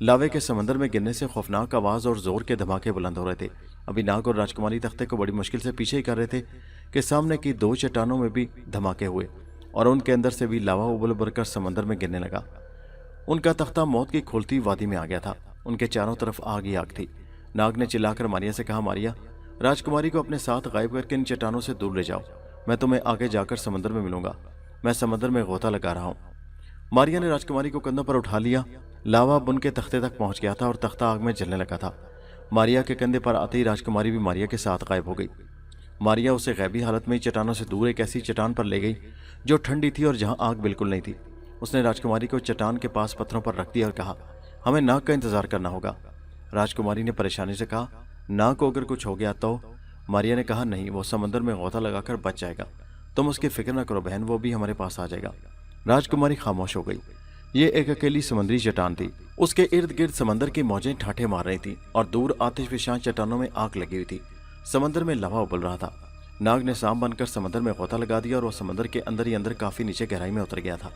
لاوے کے سمندر میں گرنے سے خوفناک آواز اور زور کے دھماکے بلند ہو رہے تھے۔ ابھی ناگ اور راجکماری تختے کو بڑی مشکل سے پیچھے ہی کر رہے تھے کہ سامنے کی دو چٹانوں میں بھی دھماکے ہوئے اور ان کے اندر سے بھی لاوا ابل ابل کر سمندر میں گرنے لگا۔ ان کا تختہ موت کی کھولتی وادی میں آ گیا تھا۔ ان کے چاروں طرف آگ ہی آگ تھی۔ ناگ نے چلا کر ماریا سے کہا، ماریا، راجکماری کو اپنے ساتھ غائب کر کے ان چٹانوں سے دور لے جاؤ، میں تمہیں آگے جا کر سمندر میں ملوں گا، میں سمندر میں غوطہ لگا رہا ہوں۔ ماریا نے راجکماری کو کندھوں پر اٹھا لیا۔ لاوا اب ان کے تختے تک پہنچ گیا تھا اور تختہ آگ میں جلنے لگا تھا۔ ماریا کے کندھے پر آتے ہی راجکماری بھی ماریا کے ساتھ غائب ہو گئی۔ ماریا اسے غیبی حالت میں ہی چٹانوں سے دور ایک ایسی چٹان پر لے گئی جو ٹھنڈی تھی اور جہاں آگ بالکل نہیں تھی۔ اس نے راجکماری کو چٹان کے پاس پتھروں پر رکھ دیا اور کہا، ہمیں ناگ کا انتظار کرنا ہوگا۔ راجکماری نے پریشانی سے کہا، ناگ کو اگر کچھ ہو گیا تو؟ ماریا نے کہا، نہیں، وہ سمندر میں غوطہ لگا کر بچ جائے گا، تم اس کی فکر نہ کرو بہن، وہ بھی ہمارے پاس آ جائے گا۔ راجکماری خاموش ہو گئی۔ یہ ایک اکیلی سمندری چٹان تھی۔ اس کے ارد گرد سمندر کی موجیں ٹھاٹھے مار رہی تھیں اور دور آتش فشاں چٹانوں میں آگ لگی ہوئی تھی۔ سمندر میں لاوا ابل رہا تھا۔ ناگ نے سانپ بن کر سمندر میں غوطہ لگا دیا اور وہ سمندر کے اندر ہی اندر کافی نیچے گہرائی میں اتر گیا تھا۔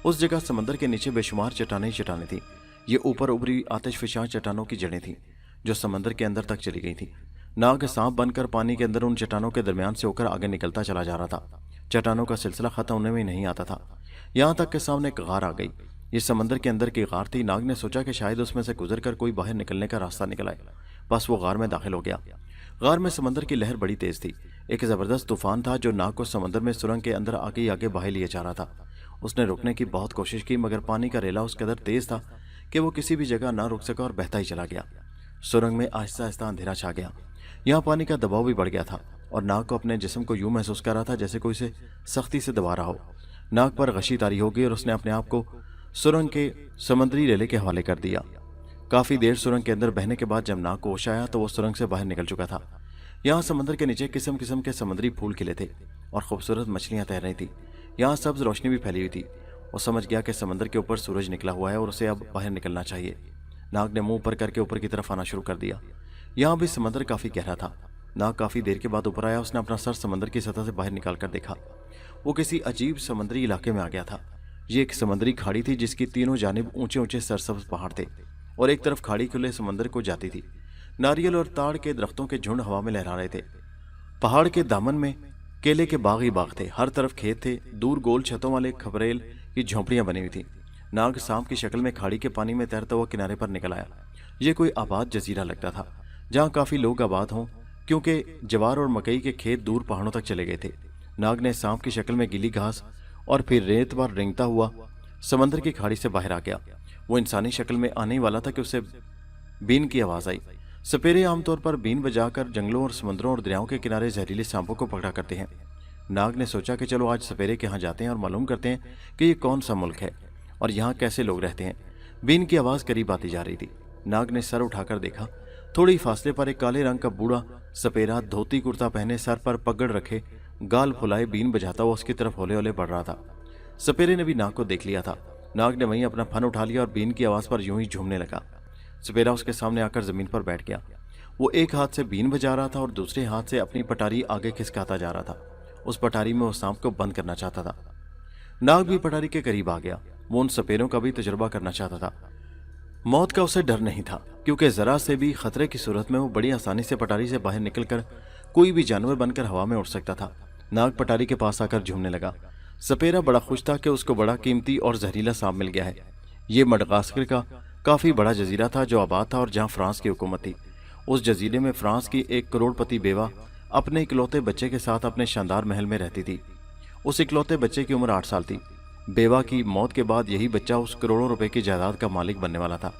اس جگہ سمندر کے نیچے بے شمار چٹانیں چٹانیں تھیں۔ یہ اوپر ابری آتش فشاں چٹانوں کی جڑیں تھیں جو سمندر کے اندر تک چلی گئی تھیں۔ ناگ سانپ بن کر پانی کے اندر ان چٹانوں کے درمیان سے ہو کر آگے نکلتا چلا جا رہا تھا۔ چٹانوں کا سلسلہ ختم ہونے میں نہیں آتا تھا، یہاں تک کہ سامنے ایک غار آ گئی۔ یہ سمندر کے اندر کی غار تھی۔ ناگ نے سوچا کہ شاید اس میں سے گزر کر کوئی باہر نکلنے کا راستہ نکل آئے، بس وہ غار میں داخل ہو گیا۔ غار میں سمندر کی لہر بڑی تیز تھی۔ ایک زبردست طوفان تھا جو ناگ کو سمندر میں سرنگ کے اندر آگے ہی آگے بہہ لیے جا رہا تھا۔ اس نے رکنے کی بہت کوشش کی مگر پانی کا ریلا اس قدر تیز تھا کہ وہ کسی بھی جگہ نہ رک سکا اور بہتا ہی چلا گیا۔ سرنگ میں آہستہ آہستہ اندھیرا چھا گیا۔ یہاں پانی کا دباؤ بھی بڑھ گیا تھا اور ناگ کو اپنے جسم کو یوں محسوس کر رہا تھا جیسے کوئی اسے سختی سے دبا رہا ہو۔ ناگ پر غشی طاری ہو گئی اور اس نے اپنے آپ کو سرنگ کے سمندری ریلے کے حوالے کر دیا۔ کافی دیر سرنگ کے اندر بہنے کے بعد جب ناگ کو ہوش آیا تو وہ سرنگ سے باہر نکل چکا تھا۔ یہاں سمندر کے نیچے قسم قسم کے سمندری پھول کھلے تھے اور خوبصورت مچھلیاں تیر رہی تھیں۔ یہاں سبز روشنی بھی پھیلی ہوئی تھی۔ وہ سمجھ گیا کہ سمندر کے اوپر سورج نکلا ہوا ہے اور اسے اب باہر نکلنا چاہیے۔ ناگ نے منہ اوپر کر کے اوپر کی طرف آنا شروع کر دیا۔ یہاں بھی سمندر کافی گہرا تھا۔ ناگ کافی دیر کے بعد اوپر آیا۔ اس نے اپنا سر سمندر کی سطح سے باہر نکال کر دیکھا۔ وہ کسی عجیب سمندری علاقے میں آ گیا تھا۔ یہ ایک سمندری کھاڑی تھی جس کی تینوں جانب اونچے اونچے سرسبز پہاڑ تھے اور ایک طرف کھاڑی کھلے سمندر کو جاتی تھی۔ ناریل اور تاڑ کے درختوں کے جھنڈ ہوا میں لہرا رہے تھے۔ پہاڑ کے دامن میں کیلے کے باغ ہی باغ تھے، ہر طرف کھیت تھے، دور گول چھتوں والے کھپریل کی جھونپڑیاں بنی ہوئی تھیں۔ ناگ سانپ کی شکل میں کھاڑی کے پانی میں تیرتا ہوا کنارے پر نکل آیا۔ یہ کوئی آباد جزیرہ لگتا تھا جہاں کافی لوگ آباد ہوں، کیونکہ جوار اور مکئی کے کھیت دور پہاڑوں تک چلے گئے تھے۔ ناگ نے سانپ کی شکل میں گیلی گھاس اور پھر ریت پر رینگتا ہوا سمندر کی کھاڑی سے باہر آ گیا۔ وہ انسانی شکل میں آنے ہی والا تھا کہ اسے بین کی آواز آئی۔ سپیرے عام طور پر بین بجا کر جنگلوں اور سمندروں اور دریاؤں کے کنارے زہریلے سانپوں کو پکڑا کرتے ہیں۔ ناگ نے سوچا کہ چلو آج سپیرے کے ہاں جاتے ہیں اور معلوم کرتے ہیں کہ یہ کون سا ملک ہے اور یہاں کیسے لوگ رہتے ہیں۔ بین کی آواز قریب آتی جا رہی تھی۔ ناگ نے سر اٹھا کر دیکھا۔ تھوڑی فاصلے پر ایک کالے رنگ کا بوڑھا سپیرا دھوتی کرتا پہنے، سر پر پگڑ رکھے، گال پھلائے، بین بجاتا ہوا اس کی طرف ہولے ہولے بڑھ رہا تھا۔ سپیرے نے بھی ناگ کو دیکھ لیا تھا۔ ناگ نے وہیں اپنا پھن اٹھا لیا اور بین کی آواز پر یوں ہی جھومنے لگا۔ سپیرا اس کے سامنے آ کر زمین پر بیٹھ گیا۔ وہ ایک ہاتھ سے بین بجا رہا تھا اور دوسرے ہاتھ سے اپنی پٹاری آگے کھسکاتا جا رہا تھا۔ اس پٹاری میں وہ سانپ کو بند کرنا چاہتا تھا۔ ناگ بھی پٹاری کے قریب آ گیا۔ وہ ان سپیروں کا بھی تجربہ کرنا چاہتا تھا۔ موت کا اسے ڈر نہیں تھا کیونکہ ذرا سے بھی خطرے کی صورت میں وہ بڑی آسانی سے پٹاری سے باہر نکل کر کوئی بھی جانور بن کر ہوا میں اڑ سکتا تھا۔ ناگ پٹاری کے پاس آ کر جھومنے لگا۔ سپیرا بڑا خوش تھا کہ اس کو بڑا قیمتی اور زہریلا سانپ مل گیا ہے۔ یہ مڈغاسکر کا کافی بڑا جزیرہ تھا جو آباد تھا اور جہاں فرانس کی حکومت تھی۔ اس جزیرے میں فرانس کی ایک کروڑ پتی بیوہ اپنے اکلوتے بچے کے ساتھ اپنے شاندار محل میں رہتی تھی۔ اس اکلوتے بچے کی عمر 8 سال تھی۔ बेवा की मौत के बाद यही बच्चा उस करोड़ों रुपए की जायदाद का मालिक बनने वाला था।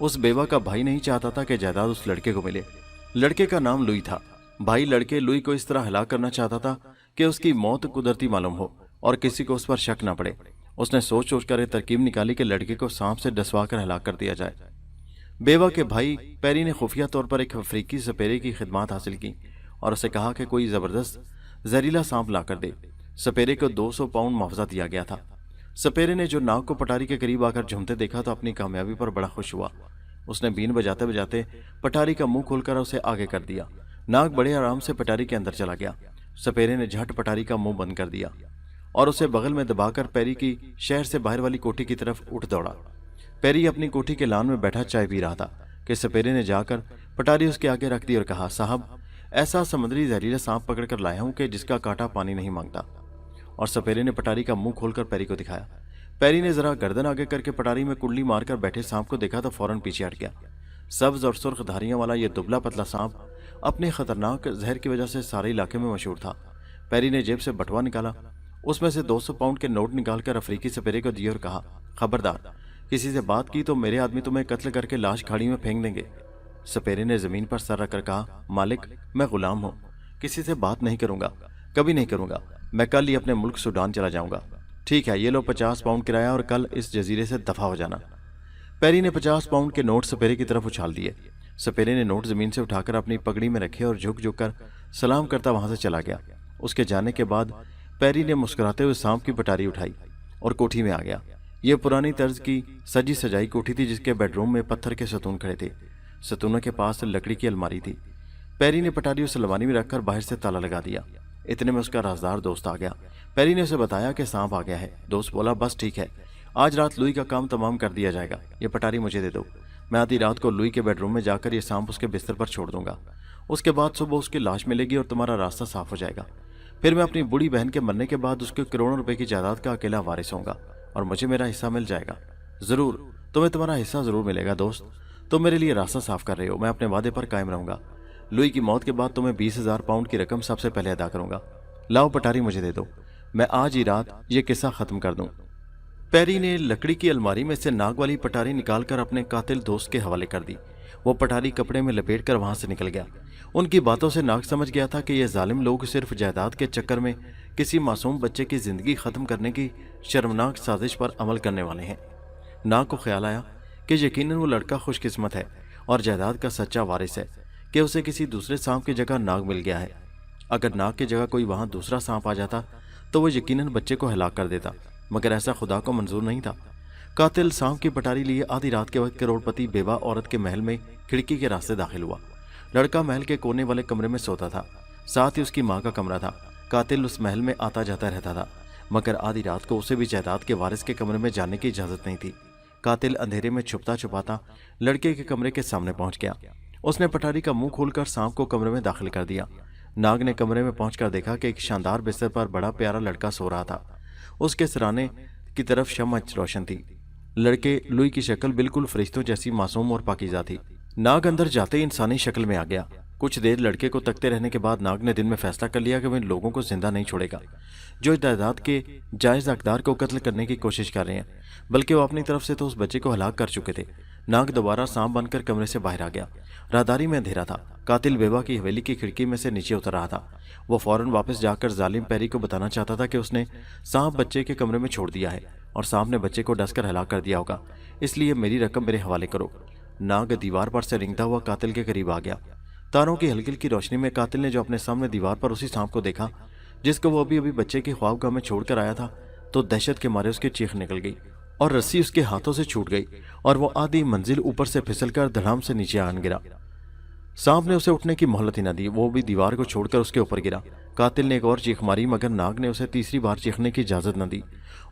उस बेवा का भाई नहीं चाहता था कि जायदाद उस लड़के को मिले। लड़के का नाम लुई था। भाई लड़के लुई को इस तरह हलाक करना चाहता था कि उसकी मौत कुदरती मालूम हो और किसी को उस पर शक न पड़े। उसने सोच सोच कर तरकीब निकाली कि लड़के को सांप से डसवा कर हलाक कर दिया जाए। बेवा के भाई पेरी ने खुफिया तौर पर एक अफ्रीकी सपेरे की खिदमत हासिल की और उसे कहा कि कोई जबरदस्त जहरीला सांप ला कर दे। सपेरे को 200 पाउंड मुआवजा दिया गया था। सपेरे ने जो नाग को पटारी के करीब आकर झूमते देखा तो अपनी कामयाबी पर बड़ा खुश हुआ। उसने बीन बजाते बजाते पटारी का मुंह खोलकर उसे आगे कर दिया। नाग बड़े आराम से पटारी के अंदर चला गया। सपेरे ने झट पटारी का मुंह बंद कर दिया और उसे बगल में दबाकर पेरी की शहर से बाहर वाली कोठी की तरफ उठ दौड़ा। पेरी अपनी कोठी के लान में बैठा चाय पी रहा था कि सपेरे ने जाकर पटारी उसके आगे रख दी और कहा, साहब, ऐसा समुद्री जहरीला सांप पकड़ कर लाया हूं कि जिसका कांटा पानी नहीं मांगता। और सपेरे ने पटारी का मुंह खोलकर पेरी को दिखाया। पेरी ने जरा गर्दन आगे करके पटारी में कुंडली मारकर बैठे सांप को देखा तो फौरन पीछे हट गया। सब्ज और सुर्ख धारियां वाला यह दुबला पतला सांप अपने खतरनाक जहर की वजह से सारे इलाके में मशहूर था। पेरी ने जेब से बटुआ निकाला, उसमें से 200 पाउंड के नोट निकालकर अफ्रीकी सपेरे को दिए और कहा, खबरदार, किसी से बात की तो मेरे आदमी तुम्हें कत्ल करके लाश खाड़ी में फेंक देंगे। सपेरे ने जमीन पर सर रखकर कहा, मालिक, मैं गुलाम हूँ, किसी से बात नहीं करूंगा, कभी नहीं करूंगा। मैं कल ही अपने मुल्क सूडान चला जाऊंगा। ठीक है, ये लो 50 पाउंड किराया और कल इस जजीरे से दफा हो जाना। पेरी ने 50 पाउंड के नोट सपेरे की तरफ उछाल दिए। सपेरे ने नोट जमीन से उठाकर अपनी पगड़ी में रखे और झुक झुक कर सलाम करता वहां से चला गया। उसके जाने के बाद पेरी ने मुस्कुराते हुए सांप की पटारी उठाई और कोठी में आ गया। यह पुरानी तर्ज की सजी सजाई कोठी थी जिसके बेडरूम में पत्थर के सतून खड़े थे। सतूनों के पास लकड़ी की अलमारी थी। पेरी ने पटारी उस अलमारी में रखकर बाहर से ताला लगा दिया। इतने में उसका राजदार दोस्त आ गया। पेरी ने उसे बताया कि सांप आ गया है। दोस्त बोला, बस ठीक है, आज रात लुई का काम तमाम कर दिया जाएगा। ये पटारी मुझे दे दो, मैं आधी रात को लुई के बेडरूम में जाकर ये सांप उसके बिस्तर पर छोड़ दूंगा। उसके बाद सुबह उसकी लाश मिलेगी और तुम्हारा रास्ता साफ हो जाएगा। फिर मैं अपनी बूढ़ी बहन के मरने के बाद उसके करोड़ों रुपए की जायदाद का अकेला वारिस होऊंगा और मुझे मेरा हिस्सा मिल जाएगा। जरूर, तुम्हें तुम्हारा हिस्सा जरूर मिलेगा। दोस्त, तुम मेरे लिए रास्ता साफ कर रहे हो, मैं अपने वादे पर कायम रहूंगा। लुई की मौत के बाद तुम्हें 20,000 पाउंड की रकम सबसे पहले अदा करूंगा। लाओ पटारी मुझे दे दो, मैं आज ही रात ये किस्सा खत्म कर दूं। पेरी ने लकड़ी की अलमारी में से नाग वाली पटारी निकालकर अपने कातिल दोस्त के हवाले कर दी। वो पटारी कपड़े में लपेटकर वहां से निकल गया। उनकी बातों से नाग समझ गया था कि ये जालिम लोग सिर्फ जायदाद के चक्कर में किसी मासूम बच्चे की जिंदगी खत्म करने की शर्मनाक साजिश पर अमल करने वाले हैं। नाग को ख्याल आया कि यकीनन वो लड़का खुशकिस्मत है और जायदाद का सच्चा वारिस है कि उसे किसी दूसरे सांप की जगह नाग मिल गया है। अगर नाग की जगह कोई वहां दूसरा सांप आ जाता तो वो यकीनन बच्चे को हलाक कर देता, मगर ऐसा खुदा को मंजूर नहीं था। कातिल सांप की पटारी लिए आधी रात के वक्त करोड़पति बेवा औरत के महल में खिड़की के रास्ते दाखिल हुआ। लड़का महल के कोने वाले कमरे में सोता था, साथ ही उसकी माँ का कमरा था। कातिल उस महल में आता जाता रहता था, मगर आधी रात को उसे भी जायदाद के वारिस के कमरे में जाने की इजाजत नहीं थी। कातिल अंधेरे में छुपता छुपाता लड़के के कमरे के सामने पहुंच गया। उसने पटारी का मुंह खोलकर सांप को कमरे में दाखिल कर दिया। नाग ने कमरे में पहुंचकर देखा कि एक शानदार बिस्तर पर बड़ा प्यारा लड़का सो रहा था। उसके सिराने की तरफ शम्मा रोशन थी। लड़के लुई की शक्ल बिल्कुल फरिश्तों जैसी मासूम और पाकीज़ा थी। नाग अंदर जाते ही इंसानी शक्ल में आ गया। कुछ देर लड़के को तकते रहने के बाद नाग ने दिन में फैसला कर लिया कि वह इन लोगों को जिंदा नहीं छोड़ेगा जो जायदाद के जायज हकदार को कत्ल करने की कोशिश कर रहे हैं, बल्कि वो अपनी तरफ से तो उस बच्चे को हलाक कर चुके थे। नाग दोबारा सांप बनकर कमरे से बाहर आ गया। राहदारी में अंधेरा था। कातिल बेवा की हवेली की खिड़की में से नीचे उतर रहा था। वो फौरन वापस जाकर जालिम पेरी को बताना चाहता था कि उसने सांप बच्चे के कमरे में छोड़ दिया है और सांप ने बच्चे को डसकर हलाक कर दिया होगा, इसलिए मेरी रकम मेरे हवाले करो। नाग दीवार पर से रेंगता हुआ कातिल के करीब आ गया। तारों की हल्की हल्की रोशनी में कातिल ने जो अपने सामने दीवार पर उसी सांप को देखा जिसको वो अभी अभी बच्चे के ख्वाबगाह में छोड़कर आया था, तो दहशत के मारे उसकी चीख निकल गई और रस्सी उसके हाथों से छूट गई और वो आधी मंजिल ऊपर से फिसलकर धड़ाम से नीचे आन गिरा। सांप ने उसे उठने की मोहलत ही न दी, वो भी दीवार को छोड़कर उसके ऊपर गिरा। कातिल ने एक और चीख मारी, मगर नाग ने उसे तीसरी बार चीखने की इजाजत न दी।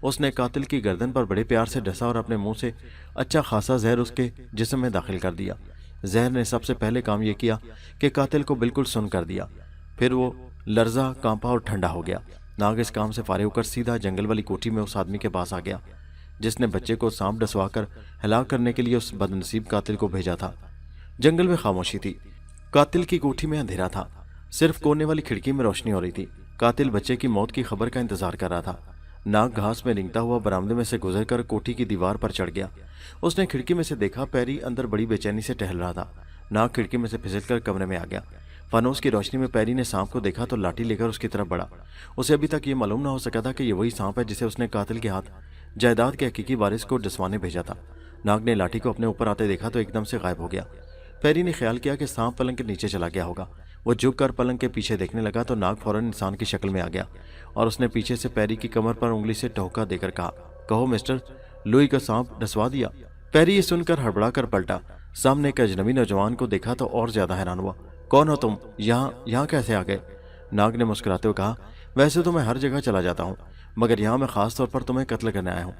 उसने कातिल की गर्दन पर बड़े प्यार से डसा और अपने मुंह से अच्छा खासा जहर उसके जिस्म में दाखिल कर दिया। जहर ने सबसे पहले काम यह किया कि कातिल को बिल्कुल सुन्न कर दिया। फिर वो लर्जा, कांपा और ठंडा हो गया। नाग इस काम से फारिग होकर सीधा जंगल वाली कोठी में उस आदमी के पास आ गया जिसने बच्चे को सांप डसवाकर हलाक करने के लिए उस बदनसीब कातिल को भेजा था। जंगल में खामोशी थी। कातिल की कोठी में अंधेरा था, सिर्फ कोने वाली खिड़की में रोशनी हो रही थी। कातिल बच्चे की मौत की खबर का इंतजार कर रहा था। नाग घास में रेंगता हुआ बरामदे में से गुजरकर कोठी की दीवार पर चढ़ गया। उसने खिड़की में से देखा, पैरी अंदर बड़ी बेचैनी से टहल रहा था। नाग खिड़की में से फिसलकर कमरे में आ गया। फानूस की रोशनी में पैरी ने सांप को देखा तो लाठी लेकर उसकी तरफ बढ़ा। उसे अभी तक ये मालूम ना हो सका था कि ये वही सांप है जिसे उसने कातिल के हाथ जायदाद के हकीकी वारिस को डसवाने भेजा था। नाग ने लाठी को अपने ऊपर आते देखा तो एकदम से गायब हो गया। पैरी ने ख्याल किया कि सांप पलंग के नीचे चला गया होगा। वो झुक कर पलंग के पीछे देखने लगा तो नाग फौरन इंसान की शक्ल में आ गया और उसने पीछे से पैरी की कमर पर उंगली से टोका देकर कहा, कहो मिस्टर, लुई का सांप डसवा दिया। पैरी ये सुनकर हड़बड़ा कर पलटा। सामने एक अजनबी नौजवान को देखा तो और ज्यादा हैरान हुआ। कौन हो तुम? यहाँ कैसे आ गए? नाग ने मुस्कुराते हुए कहा, वैसे तो मैं हर जगह चला जाता हूँ, मगर यहाँ मैं खास तौर पर तुम्हें कत्ल करने आया हूँ।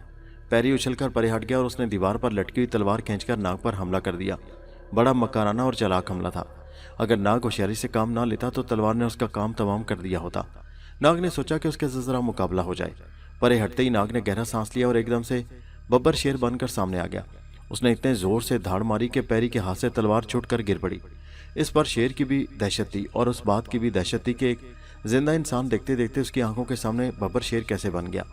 पैरी उछलकर परे हट गया और उसने दीवार पर लटकी हुई तलवार खींचकर नाग पर हमला कर दिया। बड़ा मकाराना और चालाक हमला था। अगर नाग होशियारी से काम ना लेता तो तलवार ने उसका काम तमाम कर दिया होता। नाग ने सोचा कि उसके जरा मुकाबला हो जाए। परे हटते ही नाग ने गहरा सांस लिया और एकदम से बब्बर शेर बनकर सामने आ गया। उसने इतने जोर से धाड़ मारी कि पैरी के हाथ से तलवार छूटकर गिर पड़ी। इस पर शेर की भी दहशत थी और उस बात की भी दहशत थी कि एक जिंदा इंसान देखते देखते उसकी आंखों के सामने बब्बर शेर कैसे बन गया।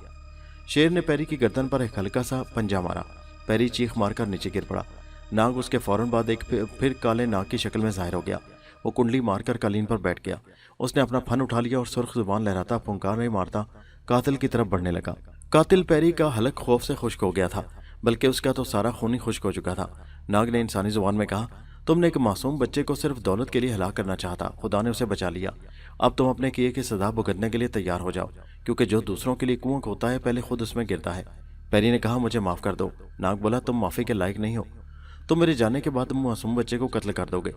शेर ने पैरी की गर्दन पर एक हल्का सा पंजा मारा। पैरी चीख मारकर नीचे गिर पड़ा। नाग उसके फौरन बाद एक फिर काले नाग की शक्ल में जाहिर हो गया। वो कुंडली मारकर कालीन पर बैठ गया। उसने अपना फन उठा लिया और सुर्ख जुबान लहराता फुंकार मारता कातिल की तरफ बढ़ने लगा। कातिल पैरी का हलक खौफ से खुश्क हो गया था, बल्कि उसका तो सारा खून ही खुश्क हो चुका था। नाग ने इंसानी जुबान में कहा, तुमने एक मासूम बच्चे को सिर्फ दौलत के लिए हलाक करना चाहा था, खुदा ने उसे बचा लिया। अब तुम अपने किए की सजा भुगतने के लिए तैयार हो जाओ, क्योंकि जो दूसरों के लिए कुआं खोता है पहले खुद उसमें गिरता है। पैरी ने कहा, मुझे माफ कर दो। नाग बोला, तुम माफी के लायक नहीं हो। तुम मेरे जाने के बाद तुम मासूम बच्चे को कत्ल कर दोगे,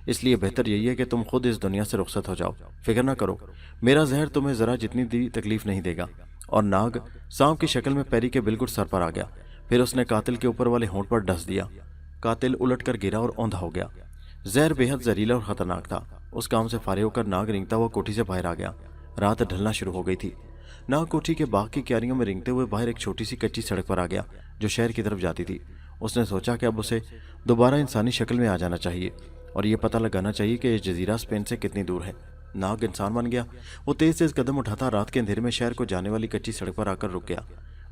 इसलिए बेहतर यही है कि तुम खुद इस दुनिया से रुखसत हो जाओ। फिक्र ना करो, मेरा जहर तुम्हें जरा जितनी दी तकलीफ नहीं देगा। और नाग सांप की शक्ल में पैरी के बिल्कुल सर पर आ गया। फिर उसने कातिल के ऊपर वाले होंठ पर डस दिया। कातिल उलटकर गिरा और औंधा हो गया। जहर बेहद जहरीला और खतरनाक था। उस काम से फारिग होकर नाग रेंगता हुआ कोठी से बाहर आ गया। रात ढलना शुरू हो गई थी। नाग कोठी के बाग की क्यारियों में रेंगते हुए बाहर एक छोटी सी कच्ची सड़क पर आ गया जो शहर की तरफ जाती थी। उसने सोचा कि अब उसे दोबारा इंसानी शक्ल में आ जाना चाहिए और ये पता लगाना चाहिए कि ये जजीरा स्पेन से कितनी दूर है। नाग इंसान बन गया। वो तेज तेज कदम उठाता रात के अंधेरे में शहर को जाने वाली कच्ची सड़क पर आकर रुक गया।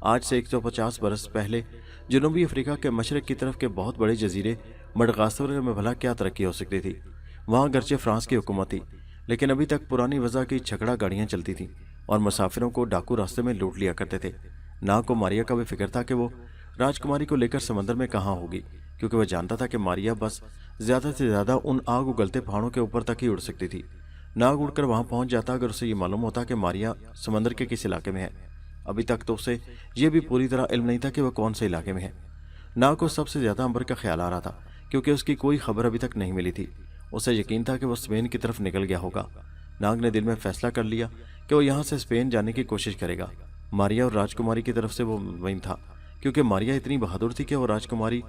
आज से 150 बरस पहले जनूबी अफ्रीका के मशरक की तरफ के बहुत बड़े जजीरे मडगास्कर में भला क्या तरक्की हो सकती थी। वहाँ गर्चे फ्रांस की हुकूमत थी, लेकिन अभी तक पुरानी वजह की छकड़ा गाड़ियाँ चलती थीं और मुसाफिरों को डाकू रास्ते में लूट लिया करते थे। नाग को मारिया का भी फिक्र था कि वो राजकुमारी को लेकर समंदर में कहाँ होगी, क्योंकि वह जानता था कि मारिया बस ज्यादा से ज्यादा उन आग उगलते पहाड़ों के ऊपर तक ही उड़ सकती थी। नाग उड़कर वहां पहुंच जाता अगर उसे ये मालूम होता कि मारिया समंदर के किस इलाके में है। अभी तक तो उसे यह भी पूरी तरह इल्म नहीं था कि वह कौन से इलाके में है। नाग को सबसे ज्यादा अंबर का ख्याल आ रहा था, क्योंकि उसकी कोई खबर अभी तक नहीं मिली थी। उसे यकीन था कि वह स्पेन की तरफ निकल गया होगा। नाग ने दिल में फैसला कर लिया कि वो यहाँ से स्पेन जाने की कोशिश करेगा। मारिया और राजकुमारी की तरफ से वो मुतमईन था, क्योंकि मारिया इतनी बहादुर थी कि वो राजकुमारी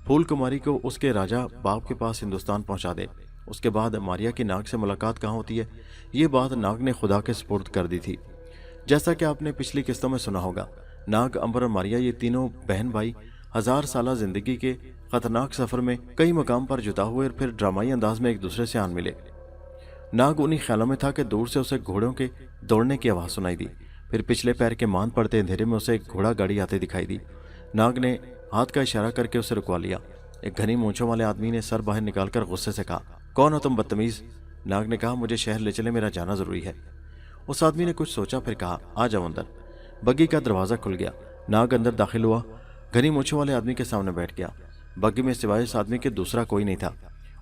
फूल कुमारी को उसके राजा बाप के पास हिंदुस्तान पहुंचा दे। उसके बाद मारिया की नाग से मुलाकात कहाँ होती है, ये बात नाग ने खुदा के सुपुर्द कर दी थी। जैसा कि आपने पिछली किस्तों में सुना होगा, नाग, अंबर और मारिया ये तीनों बहन भाई 1000 साल जिंदगी के खतरनाक सफर में कई मकाम पर जुदा हुए और फिर ड्रामाई अंदाज में एक दूसरे से आन मिले। नाग उन्हीं ख्यालों में था कि दूर से उसे घोड़ों के दौड़ने की आवाज़ सुनाई दी। फिर पिछले पैर के मान पड़ते अंधेरे में उसे एक घोड़ा गाड़ी आते दिखाई दी। नाग ने हाथ का इशारा करके उसे रुकवा लिया। एक घनी मूंछों वाले आदमी ने सर बाहर निकालकर गुस्से से कहा, कौन हो तुम बदतमीज? नाग ने कहा, मुझे शहर ले चले, मेरा जाना जरूरी है। उस आदमी ने कुछ सोचा, फिर कहा, आ जाओ अंदर। बग्गी का दरवाजा खुल गया। नाग अंदर दाखिल हुआ, घनी मूंछों वाले आदमी के सामने बैठ गया। बग्गी में सिवाय इस आदमी के दूसरा कोई नहीं था।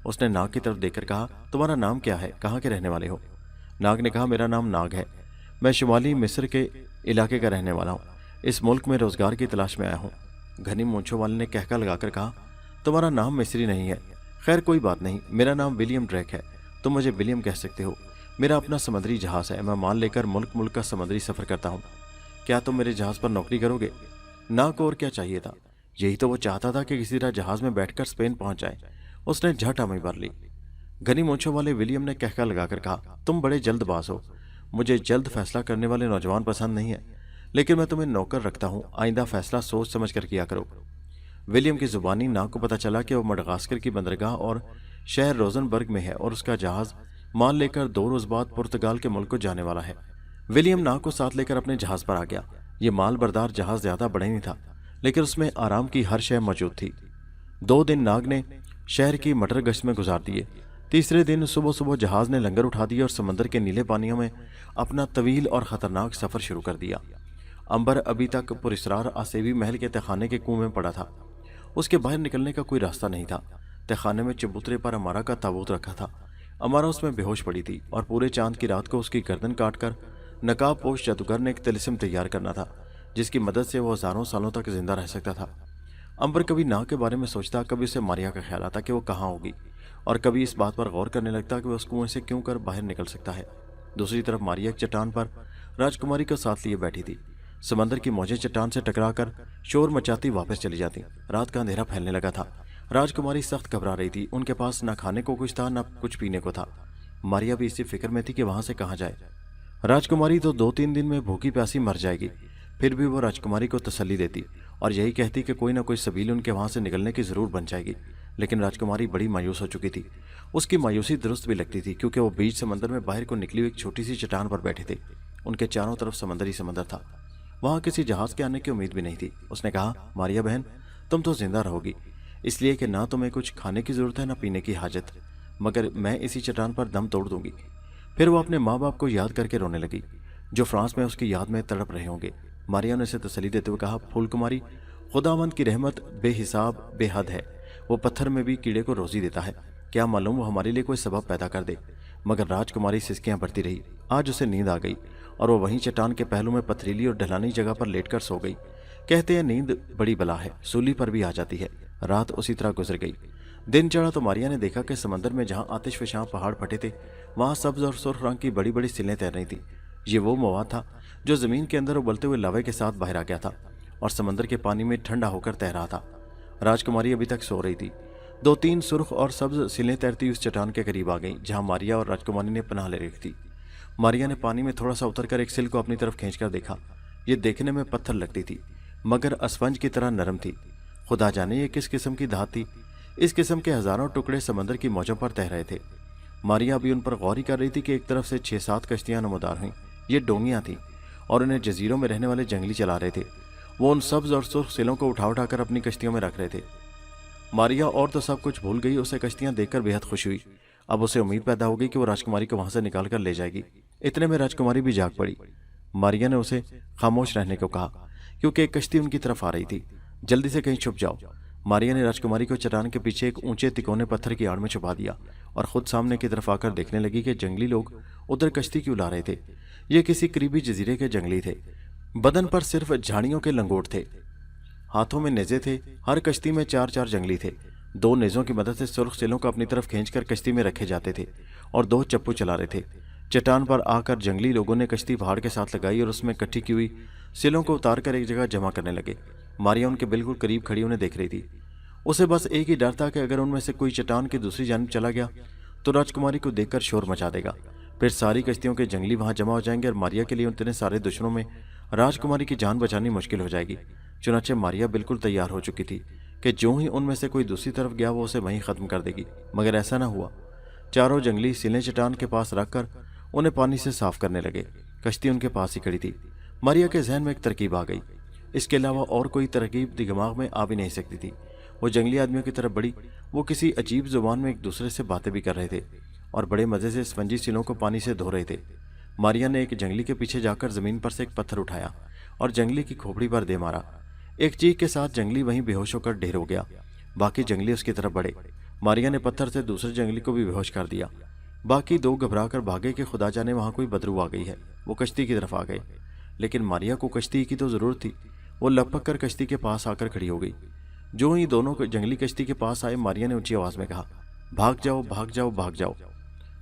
उसने नाग की तरफ देखकर कहा, तुम्हारा नाम क्या है, कहाँ के रहने वाले हो? नाग ने कहा, मेरा नाम नाग है, मैं शुमाली मिस्र के इलाके का रहने वाला हूँ, इस मुल्क में रोजगार की तलाश में आया हूँ। घनी मूंछों वाले ने कहका लगाकर कहा, तुम्हारा नाम मिस्री नहीं है। खैर कोई बात नहीं, मेरा नाम विलियम ड्रैक है, तुम मुझे विलियम कह सकते हो। मेरा अपना समुद्री जहाज है, मैं माल लेकर मुल्क मुल्क का समुद्री सफर करता हूँ। क्या तुम मेरे जहाज पर नौकरी करोगे? नाग को और क्या चाहिए था, यही तो वो चाहता था कि किसी तरह जहाज में बैठकर स्पेन पहुंच जाए। उसने झट हमें भर ली। घनी मूंछों वाले विलियम ने कहका लगाकर कहा, तुम बड़े जल्दबाज हो, मुझे जल्द फैसला करने वाले नौजवान पसंद नहीं है, लेकिन मैं तुम्हें नौकर रखता हूँ, आइंदा फैसला सोच समझ कर किया करो। विलियम की जुबानी नाग को पता चला कि वो मडगास्कर की बंदरगाह और शहर रोजनबर्ग में है और उसका जहाज माल लेकर 2 रोज बाद पुर्तगाल के मुल्क को जाने वाला है। विलियम नाग को साथ लेकर अपने जहाज पर आ गया। یہ مال بردار جہاز زیادہ بڑا نہیں تھا، لیکن اس میں آرام کی ہر شے موجود تھی۔ 2 دن ناگ نے شہر کی مٹر گشت میں گزار دیے۔ تیسرے دن صبح صبح جہاز نے لنگر اٹھا دیا اور سمندر کے نیلے پانیوں میں اپنا طویل اور خطرناک سفر شروع کر دیا۔ امبر ابھی تک پراسرار آسیوی محل کے تہخانے کے کنویں میں پڑا تھا۔ اس کے باہر نکلنے کا کوئی راستہ نہیں تھا۔ تہخانے میں چبوترے پر امارا کا تابوت رکھا تھا۔ امارا اس میں بے ہوش پڑی تھی اور پورے چاند کی رات کو اس کی گردن کاٹ کر نقاب پوش جادوگر نے ایک طلسم تیار کرنا تھا جس کی مدد سے وہ ہزاروں سالوں تک زندہ رہ سکتا تھا۔ امبر کبھی ناگ کے بارے میں سوچتا، کبھی اسے ماریا کا خیال آتا کہ وہ کہاں ہوگی، اور کبھی اس بات پر غور کرنے لگتا کہ وہ اس کنویں سے کیوں کر باہر نکل سکتا ہے۔ دوسری طرف ماریا ایک چٹان پر راجکماری کو ساتھ لیے بیٹھی تھی۔ سمندر کی موجیں چٹان سے ٹکرا کر شور مچاتی واپس چلی جاتی۔ رات کا اندھیرا پھیلنے لگا تھا۔ راجکماری سخت گھبرا رہی تھی۔ ان کے پاس نہ کھانے کو کچھ تھا نہ کچھ پینے کو تھا۔ ماریا بھی اسی فکر میں تھی کہ وہاں سے کہاں جائے۔ راجکماری تو 2-3 دن میں بھوکی پیاسی مر جائے گی۔ پھر بھی وہ راجکماری کو تسلی دیتی اور یہی کہتی کہ کوئی نہ کوئی سبیل ان کے وہاں سے نکلنے کی ضرور بن جائے گی۔ لیکن راجکماری بڑی مایوس ہو چکی تھی۔ اس کی مایوسی درست بھی لگتی تھی کیونکہ وہ بیچ سمندر میں باہر کو نکلی ہوئی ایک چھوٹی سی چٹان پر بیٹھے تھے۔ ان کے چاروں طرف سمندر ہی سمندر تھا۔ وہاں کسی جہاز کے آنے کی امید بھی نہیں تھی۔ اس نے کہا، ماریا بہن، تم تو زندہ رہو گی، اس لیے کہ نہ تمہیں کچھ کھانے کی ضرورت ہے نہ پینے کی حاجت، مگر میں اسی چٹان پر دم توڑ دوں گی۔ پھر وہ اپنے ماں باپ کو یاد کر کے رونے لگی جو فرانس میں اس کی یاد میں تڑپ رہے ہوں گے۔ ماریا نے اسے تسلی دیتے ہوئے کہا، پھول کماری، خداوند کی رحمت بے حساب بے حد ہے۔ وہ پتھر میں بھی کیڑے کو روزی دیتا ہے، کیا معلوم وہ ہمارے لیے کوئی سبب پیدا کر دے۔ مگر راجکماری سسکیاں بڑھتی رہی۔ آج اسے نیند آ گئی اور وہ وہیں چٹان کے پہلو میں پتھریلی اور ڈھلانی جگہ پر لیٹ کر سو گئی۔ کہتے ہیں نیند بڑی بلا ہے، سولی پر بھی آ جاتی ہے۔ رات اسی طرح گزر گئی۔ دن چڑھا تو ماریا نے دیکھا کہ سمندر میں جہاں آتش فشاں پہاڑ پھٹے تھے وہاں سبز اور سرخ رنگ کی بڑی بڑی سلیں تیر رہی تھیں۔ یہ وہ مواد تھا جو زمین کے اندر ابلتے ہوئے لاوے کے ساتھ باہر آ گیا تھا اور سمندر کے پانی میں ٹھنڈا ہو کر تیر رہا تھا۔ راجکماری ابھی تک سو رہی تھی۔ 2-3 سرخ اور سبز سلیں تیرتی اس چٹان کے قریب آ گئیں جہاں ماریا اور راجکماری نے پناہ لے رکھی تھی۔ ماریا نے پانی میں تھوڑا سا اتر کر ایک سل کو اپنی طرف کھینچ کر دیکھا۔ یہ دیکھنے میں پتھر لگتی تھی مگر اسفنج کی طرح نرم تھی۔ خدا جانے یہ کس قسم کی دھات تھی۔ اس قسم کے ہزاروں ٹکڑے سمندر کی موجوں پر تیر رہے تھے۔ ماریا بھی ان پر غور ہی کر رہی تھی کہ ایک طرف سے 6-7 کشتیاں نمودار ہوئیں۔ یہ ڈونگیاں تھیں اور انہیں جزیروں میں رہنے والے جنگلی چلا رہے تھے۔ وہ ان سبز اور سرخ سلوں کو اٹھا کر اپنی کشتیوں میں رکھ رہے تھے۔ ماریا اور تو سب کچھ بھول گئی۔ اسے کشتیاں دیکھ کر بے حد خوشی ہوئی۔ اب اسے امید پیدا ہو گئی کہ وہ راجکماری کو وہاں سے نکال کر لے جائے گی۔ اتنے میں راجکماری بھی جاگ پڑی۔ ماریا نے اسے خاموش رہنے کو کہا کیونکہ ایک کشتی ان کی طرف آ رہی تھی۔ جلدی سے کہیں چھپ جاؤ۔ ماریا نے راجکماری کو چٹان کے پیچھے ایک اونچے تکونے پتھر کی آڑ میں چھپا دیا اور خود سامنے کی طرف آ کر دیکھنے لگی کہ جنگلی لوگ ادھر کشتی کیوں لا رہے تھے۔ یہ کسی قریبی جزیرے کے جنگلی تھے۔ بدن پر صرف جھاڑیوں کے لنگوٹ تھے، ہاتھوں میں نیزے تھے۔ ہر کشتی میں 4 جنگلی تھے۔ 2 نیزوں کی مدد سے سرخ سلوں کو اپنی طرف کھینچ کر کشتی میں رکھے جاتے تھے اور 2 چپو چلا رہے تھے۔ چٹان پر آ کر جنگلی لوگوں نے کشتی پہاڑ کے ساتھ لگائی اور اس میں اکٹھی کی ہوئی سلوں کو اتار کر ایک جگہ جمع کرنے لگے۔ ماریا ان کے بالکل قریب کھڑی انہیں دیکھ رہی تھی۔ اسے بس ایک ہی ڈر تھا کہ اگر ان میں سے کوئی چٹان کی دوسری جانب چلا گیا تو راجکماری کو دیکھ کر شور مچا دے گا۔ پھر ساری کشتیوں کے جنگلی وہاں جمع ہو جائیں گے اور ماریا کے لیے اتنے سارے دشمنوں میں راجکماری کی جان بچانی مشکل ہو جائے گی۔ چنانچہ ماریا بالکل تیار ہو چکی تھی کہ جو ہی ان میں سے کوئی دوسری طرف گیا وہ اسے وہیں ختم کر دے گی، مگر ایسا نہ ہوا۔ چاروں جنگلی سلیں چٹان کے پاس رکھ کر انہیں پانی سے صاف کرنے لگے۔ کشتی ان کے پاس ہی کھڑی تھی۔ ماریا کے ذہن میں ایک ترکیب آ گئی۔ اس کے علاوہ اور کوئی ترکیب دماغ میں آ بھی نہیں سکتی تھی۔ وہ جنگلی آدمیوں کی طرف بڑی۔ وہ کسی عجیب زبان میں ایک دوسرے سے باتیں بھی کر رہے تھے اور بڑے مزے سے اسفنجی سلوں کو پانی سے دھو رہے تھے۔ ماریا نے ایک جنگلی کے پیچھے جا کر زمین پر سے ایک پتھر اٹھایا اور جنگلی کی کھوپڑی پر دے مارا۔ ایک چیخ کے ساتھ جنگلی وہیں بے ہوش ہو کر ڈھیر ہو گیا۔ باقی جنگلی اس کی طرف بڑھے۔ ماریا نے پتھر سے دوسرے جنگلی کو بھی بے ہوش کر دیا۔ باقی 2 گھبرا کر بھاگے کہ خدا جانے وہاں کوئی بدرو آ گئی ہے۔ وہ کشتی کی طرف آ گئے، لیکن ماریا کو کشتی کی تو ضرورت تھی۔ وہ لپک کر کشتی کے پاس آ کر کھڑی ہو گئی۔ جو ہی دونوں جنگلی کشتی کے پاس آئے ماریا نے اونچی آواز میں کہا، بھاگ جاؤ بھاگ جاؤ بھاگ جاؤ۔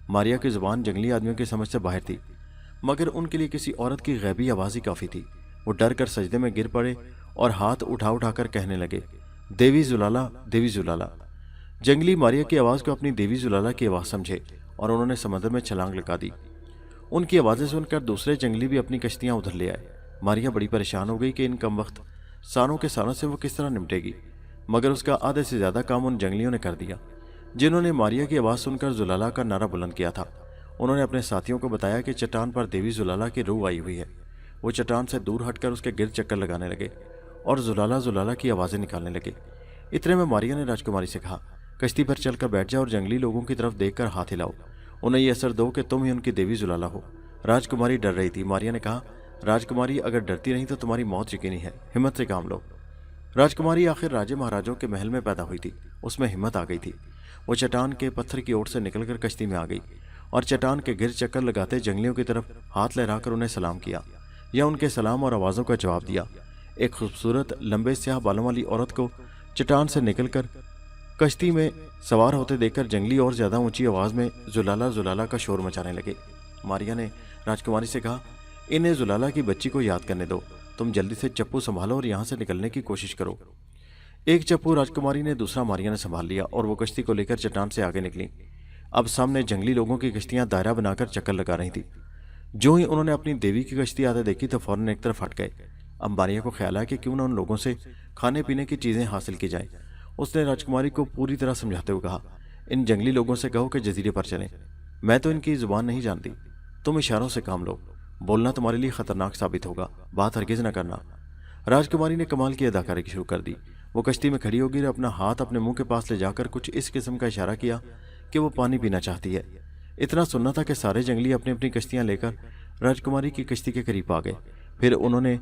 ماریا کی زبان جنگلی آدمیوں کی سمجھ سے باہر تھی، مگر ان کے لیے کسی عورت کی غیبی آواز ہی کافی تھی۔ وہ ڈر کر سجدے میں گر پڑے اور ہاتھ اٹھا کر کہنے لگے، دیوی زلالہ دیوی زلالہ۔ جنگلی ماریا کی آواز کو اپنی دیوی زلالہ کی آواز سمجھے اور انہوں نے سمندر میں چھلانگ لگا دی۔ ان کی آوازیں سن کر دوسرے جنگلی بھی اپنی کشتیاں ادھر لے آئے۔ ماریا بڑی پریشان ہو گئی کہ ان کم وقت سانوں کے سانوں سے وہ کس طرح نمٹے گی، مگر اس کا آدھے سے زیادہ کام ان جنگلیوں نے کر دیا جنہوں نے ماریا کی آواز سن کر زلالہ کا نعرہ بلند کیا تھا۔ انہوں نے اپنے ساتھیوں کو بتایا کہ چٹان پر دیوی زلالہ کی روح آئی ہوئی ہے۔ वो चट्टान से दूर हटकर उसके गिर्द चक्कर लगाने लगे और जुलाला जुलाला की आवाज़ें निकालने लगे। इतने में मारिया ने राजकुमारी से कहा, कश्ती पर चलकर बैठ जाओ और जंगली लोगों की तरफ देखकर हाथ हिलाओ, उन्हें ये असर दो कि तुम ही उनकी देवी जुलाला हो। राजकुमारी डर रही थी। मारिया ने कहा, राजकुमारी अगर डरती नहीं तो तुम्हारी मौत यकीनी है, हिम्मत से काम लो। राजकुमारी आखिर राजे महाराजों के महल में पैदा हुई थी, उसमें हिम्मत आ गई थी। वो चट्टान के पत्थर की ओर से निकलकर कश्ती में आ गई और चट्टान के गिर चक्कर लगाते जंगलियों की तरफ हाथ लहराकर उन्हें सलाम किया या उनके सलाम और आवाज़ों का जवाब दिया। एक खूबसूरत लंबे स्याह बालों वाली औरत को चट्टान से निकलकर कश्ती में सवार होते देखकर जंगली और ज़्यादा ऊंची आवाज़ में जुलाला जुलाला का शोर मचाने लगे। मारिया ने राजकुमारी से कहा, इन्हें जुलाला की बच्ची को याद करने दो, तुम जल्दी से चप्पू संभालो और यहाँ से निकलने की कोशिश करो। एक चप्पू राजकुमारी ने, दूसरा मारिया ने संभाल लिया और वो कश्ती को लेकर चट्टान से आगे निकली। अब सामने जंगली लोगों की कश्तियां दायरा बनाकर चक्कर लगा रही थी। जो ही उन्होंने अपनी देवी की कश्ती आते देखी तो फौरन एक तरफ हट गए। अब मारिया को ख्याल आया कि क्यों न उन लोगों से खाने पीने की चीज़ें हासिल की जाए। उसने राजकुमारी को पूरी तरह समझाते हुए कहा, इन जंगली लोगों से कहो कि जजीरे पर चलें, मैं तो इनकी जुबान नहीं जानती, तुम इशारों से काम लो, बोलना तुम्हारे लिए खतरनाक साबित होगा, बात हरगिज न करना। राजकुमारी ने कमाल की अदाकारी शुरू कर दी। वो कश्ती में खड़ी होगी और अपना हाथ अपने मुंह के पास ले जाकर कुछ इस किस्म का इशारा किया कि वो पानी पीना चाहती है। इतना सुनना था कि सारे जंगली अपनी अपनी कश्तियां लेकर राजकुमारी की कश्ती के करीब आ गए। फिर उन्होंने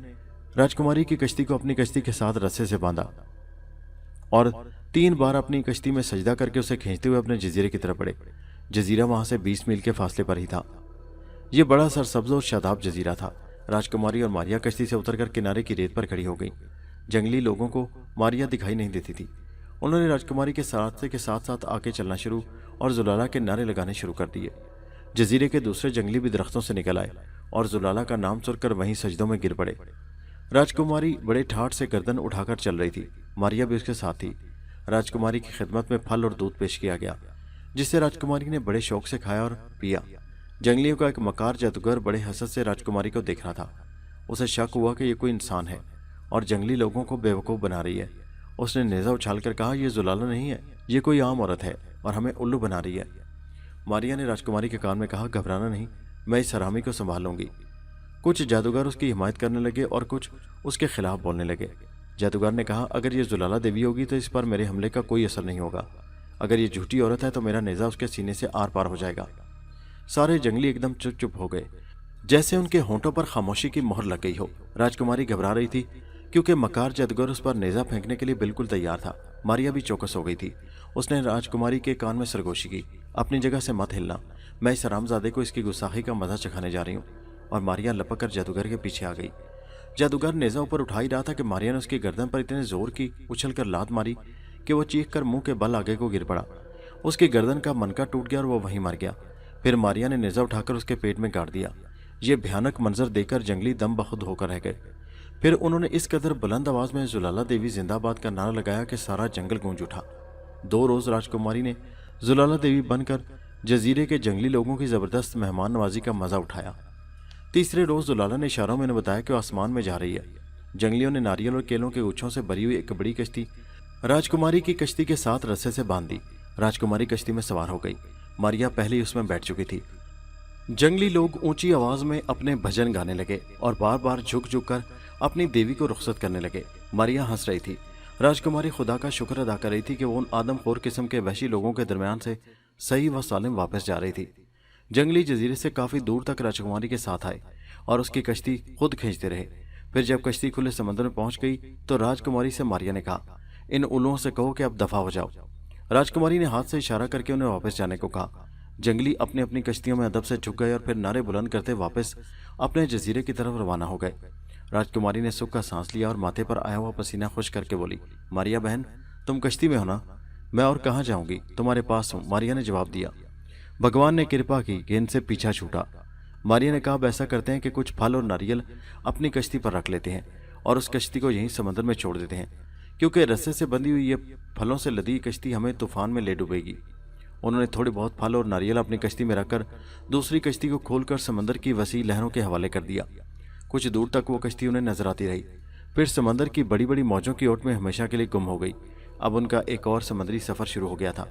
राजकुमारी की कश्ती को अपनी कश्ती के साथ रस्से से बांधा और 3 बार अपनी कश्ती में सजदा करके उसे खींचते हुए अपने जजीरे की तरफ बढ़े। जजीरा वहां से 20 मील के फासले पर ही था। ये बड़ा सरसब्ज और शादाब जजीरा था। राजकुमारी और मारिया कश्ती से उतरकर किनारे की रेत पर खड़ी हो गई। जंगली लोगों को मारिया दिखाई नहीं देती थी। उन्होंने राजकुमारी के साथ साथ आके चलना शुरू और जुलाला के नारे लगाने शुरू कर दिए। जजीरे के दूसरे जंगली भी दरख्तों से निकल आए और जुलाला का नाम सुनकर वहीं सजदों में गिर पड़े। राजकुमारी बड़े ठाठ से गर्दन उठाकर चल रही थी। मारिया भी उसके साथ थी। राजकुमारी की खिदमत में फल और दूध पेश किया गया, जिसे राजकुमारी ने बड़े शौक से खाया और पिया। जंगलियों का एक मकार जादूगर बड़े हसद से राजकुमारी को देख रहा था। उसे शक हुआ कि ये कोई इंसान है और जंगली लोगों को बेवकूफ़ बना रही है। उसने नेज़ा उछालकर कहा, यह जुलाला नहीं है, ये कोई आम औरत है और हमें उल्लू बना रही है। मारिया ने राजकुमारी के कान में कहा, घबराना नहीं, मैं इस हरामी को संभाल लूंगी। कुछ जादूगर उसकी हिमायत करने लगे और कुछ उसके खिलाफ बोलने लगे। जादूगर ने कहा, अगर ये जुलाला देवी होगी तो इस पर मेरे हमले का कोई असर नहीं होगा। अगर ये झूठी औरत है तो मेरा नेज़ा उसके सीने से आर पार हो जाएगा। सारे जंगली एकदम चुप चुप हो गए, जैसे उनके होंठों पर खामोशी की मोहर लग गई हो। राजकुमारी घबरा रही थी क्योंकि मकार जादूगर उस पर नेज़ा फेंकने के लिए बिल्कुल तैयार था। मारिया भी चौकस हो गई थी। उसने राजकुमारी के कान में सरगोशी की, अपनी जगह से मत हिलना, मैं इस हरामजादे को इसकी गुस्साखी का मजा चखाने जा रही हूँ। और मारिया लपक कर जादूगर के पीछे आ गई। जादूगर नेज़ा ऊपर उठा ही रहा था कि मारिया ने उसकी गर्दन पर इतने जोर की उछल कर लात मारी कि वो चीख कर मुंह के बल आगे को गिर पड़ा। उसकी गर्दन का मनका टूट गया और वो वहीं मर गया। फिर मारिया ने नेज़ा उठाकर उसके पेट में गाड़ दिया। ये भयानक मंजर देखकर जंगली दम बखुद होकर रह गए। फिर उन्होंने इस कदर बुलंद आवाज में जुलाला देवी जिंदाबाद का नारा लगाया कि सारा जंगल गूंज उठा। 2 रोज राजकुमारी ने जुलाला देवी बनकर जजीरे के जंगली लोगों की जबरदस्त मेहमान नवाजी का मजा उठाया। तीसरे रोज जुलाला ने इशारों में बताया कि वो आसमान में जा रही है। जंगलियों ने नारियल और केलों के गुच्छों से भरी हुई एक बड़ी कश्ती राजकुमारी की कश्ती के साथ रस्से से बांध दी। राजकुमारी कश्ती में सवार हो गई। मारिया पहले ही उसमें बैठ चुकी थी। जंगली लोग ऊंची आवाज में अपने भजन गाने लगे और बार बार झुक झुक कर अपनी देवी को रुखसत करने लगे। मारिया हंस रही थी। राजकुमारी खुदा का शुक्र अदा कर रही थी कि वो उन आदमखोर किस्म के वहशी लोगों के दरमियान से सही व सालिम वापस जा रही थी। जंगली जजीरे से काफी दूर तक राजकुमारी के साथ आए और उसकी कश्ती खुद खींचते रहे। फिर जब कश्ती खुले समंदर में पहुंच गई तो राजकुमारी से मारिया ने कहा, इन उल्लुओं से कहो कि अब दफा हो जाओ। राजकुमारी ने हाथ से इशारा करके उन्हें वापस जाने को कहा। जंगली अपनी अपनी कश्तियों में अदब से झुक गए और फिर नारे बुलंद करते वापस अपने जजीरे की तरफ रवाना हो गए। राजकुमारी ने सुख का सांस लिया और माथे पर आया हुआ पसीना खुश करके बोली, मारिया बहन, तुम कश्ती में हो ना? मैं और कहाँ जाऊंगी, तुम्हारे पास हूँ, मारिया ने जवाब दिया। भगवान ने कृपा की कि इनसे पीछा छूटा। मारिया ने कहा, अब ऐसा करते हैं कि कुछ फल और नारियल अपनी कश्ती पर रख लेते हैं और उस कश्ती को यहीं समंदर में छोड़ देते हैं, क्योंकि रस्से से बंधी हुई ये फलों से लदी कश्ती हमें तूफान में ले डूबेगी। उन्होंने थोड़े बहुत फल और नारियल अपनी कश्ती में रखकर दूसरी कश्ती को खोलकर समंदर की वसी लहरों के हवाले कर दिया। कुछ दूर तक वो कश्ती उन्हें नजर आती रही, फिर समंदर की बड़ी बड़ी मौजों की ओट में हमेशा के लिए गुम हो गई। अब उनका एक और समुद्री सफर शुरू हो गया था।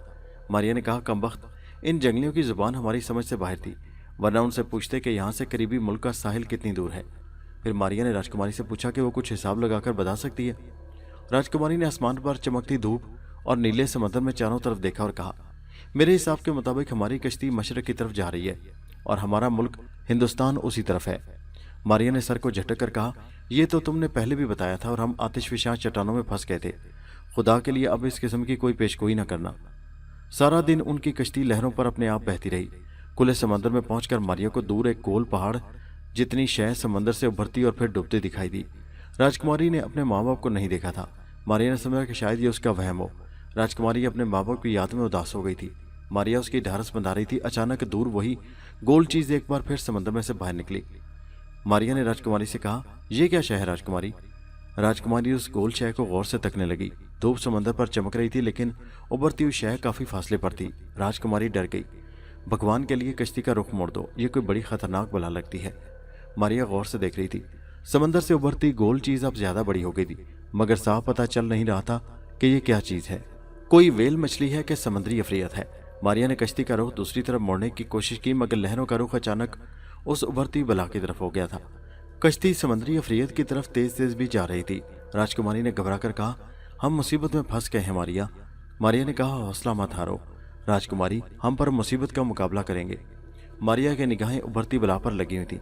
मारिया ने कहा, कमबख्त, इन जंगलियों की जुबान हमारी समझ से बाहर थी, वरना उनसे पूछते कि यहाँ से करीबी मुल्क का साहिल कितनी दूर है। फिर मारिया ने राजकुमारी से पूछा कि वो कुछ हिसाब लगाकर बता सकती है। राजकुमारी ने आसमान पर चमकती धूप और नीले समंदर में चारों तरफ देखा और कहा, मेरे हिसाब के मुताबिक हमारी कश्ती मशरक की तरफ जा रही है और हमारा मुल्क हिंदुस्तान उसी तरफ है। मारिया ने सर को झटक कर कहा, यह तो तुमने पहले भी बताया था और हम आतिशफिशां चट्टानों में फंस गए थे। खुदा के लिए अब इस किस्म की कोई पेशगोई न करना। सारा दिन उनकी कश्ती लहरों पर अपने आप बहती रही। खुले समंदर में पहुंचकर मारिया को दूर एक गोल पहाड़ जितनी शय समंदर से उभरती और फिर डूबती दिखाई दी। राजकुमारी ने अपने माँ बाप को नहीं देखा था। मारिया ने समझा कि शायद ये उसका वहम हो। राजकुमारी अपने माँ बाप की याद में उदास हो गई थी। मारिया उसकी ढारस बंधा रही थी। अचानक दूर वही गोल चीज एक बार फिर समंदर में से बाहर निकली। मारिया ने राजकुमारी से कहा, यह क्या शय है राजकुमारी? राजकुमारी उस गोल शय को गौर से तकने लगी। धूप समंदर पर चमक रही थी, लेकिन उभरती हुई शय काफी फासले पर थी। राजकुमारी डर गई। भगवान के लिए कश्ती का रुख मोड़ दो, ये कोई बड़ी खतरनाक बला लगती है। मारिया गौर से देख रही थी। समंदर से उभरती गोल चीज अब ज्यादा बड़ी हो गई थी, मगर साफ पता चल नहीं रहा था कि ये क्या चीज है। कोई वेल मछली है कि समुद्री अफरियत है। मारिया ने कश्ती का रुख दूसरी तरफ मोड़ने की कोशिश की, मगर लहरों का रुख अचानक उस उभरती बला की तरफ हो गया था। कश्ती समुद्री अफरियत की तरफ तेज तेज भी जा रही थी। राजकुमारी ने घबराकर कहा, हम मुसीबत में फंस गए हैं मारिया। मारिया ने कहा, हौसला मत हारो राजकुमारी, हम पर मुसीबत का मुकाबला करेंगे। मारिया की निगाहें उभरती बला पर लगी हुई थी।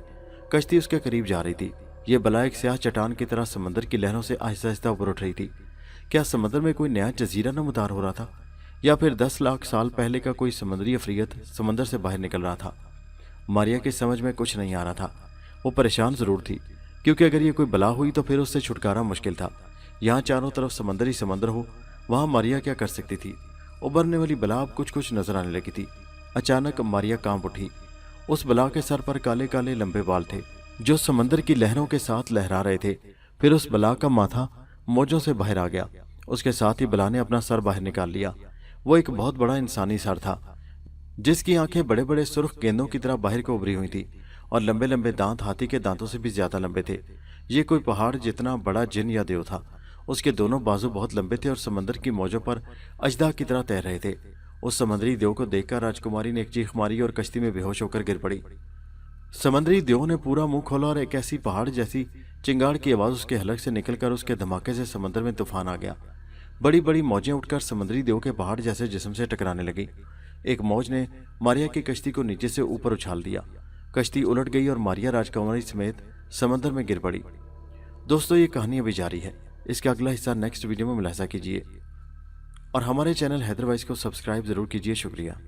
कश्ती उसके करीब जा रही थी। ये बला एक स्याह चट्टान की तरह समंदर की लहरों से आहिस्ता आहिस्ता ऊपर उठ रही थी। क्या समंदर में कोई नया जजीरा नमदार हो रहा था, या फिर 10 लाख साल पहले का कोई समुद्री अफरियत समंदर से बाहर निकल रहा था? मारिया की समझ में कुछ नहीं आ रहा था। वो परेशान जरूर थी, क्योंकि अगर ये कोई बला हुई तो फिर उससे छुटकारा मुश्किल था। यहाँ चारों तरफ समंदर ही समंदर हो, वहां मारिया क्या कर सकती थी? उभरने वाली बला अब कुछ कुछ नजर आने लगी थी। अचानक मारिया कांप उठी। उस बला के सर पर काले काले लंबे बाल थे, जो समंदर की लहरों के साथ लहरा रहे थे। फिर उस बला का माथा मौजों से बाहर आ गया। उसके साथ ही बला ने अपना सर बाहर निकाल लिया। वो एक बहुत बड़ा इंसानी सर था, जिसकी आंखें बड़े बड़े सुर्ख गेंदों की तरह बाहर को उभरी हुई थी और लंबे लंबे दांत हाथी के दांतों से भी ज्यादा लंबे थे। ये कोई पहाड़ जितना बड़ा जिन या देव था। उसके दोनों बाजू बहुत लंबे थे और समंदर की मौजों पर अजदा की तरह तैर रहे थे। उस समुद्री देव को देखकर राजकुमारी ने एक चीख मारी और कश्ती में बेहोश होकर गिर पड़ी। समुद्री देव ने पूरा मुंह खोला और एक ऐसी पहाड़ जैसी चिंगाड़ की आवाज उसके हलक से निकलकर उसके धमाके से समंदर में तूफान आ गया। बड़ी बड़ी मौजें उठकर समुद्री देव के पहाड़ जैसे जिस्म से टकराने लगी। एक मौज ने मारिया की कश्ती को नीचे से ऊपर उछाल दिया। कश्ती उलट गई और मारिया राजकुमारी समेत समंदर में गिर पड़ी। दोस्तों, ये कहानी अभी जारी है। इसका अगला हिस्सा नेक्स्ट वीडियो में मुलाहिजा कीजिए और हमारे चैनल हैदर वाइस को सब्सक्राइब जरूर कीजिए। शुक्रिया।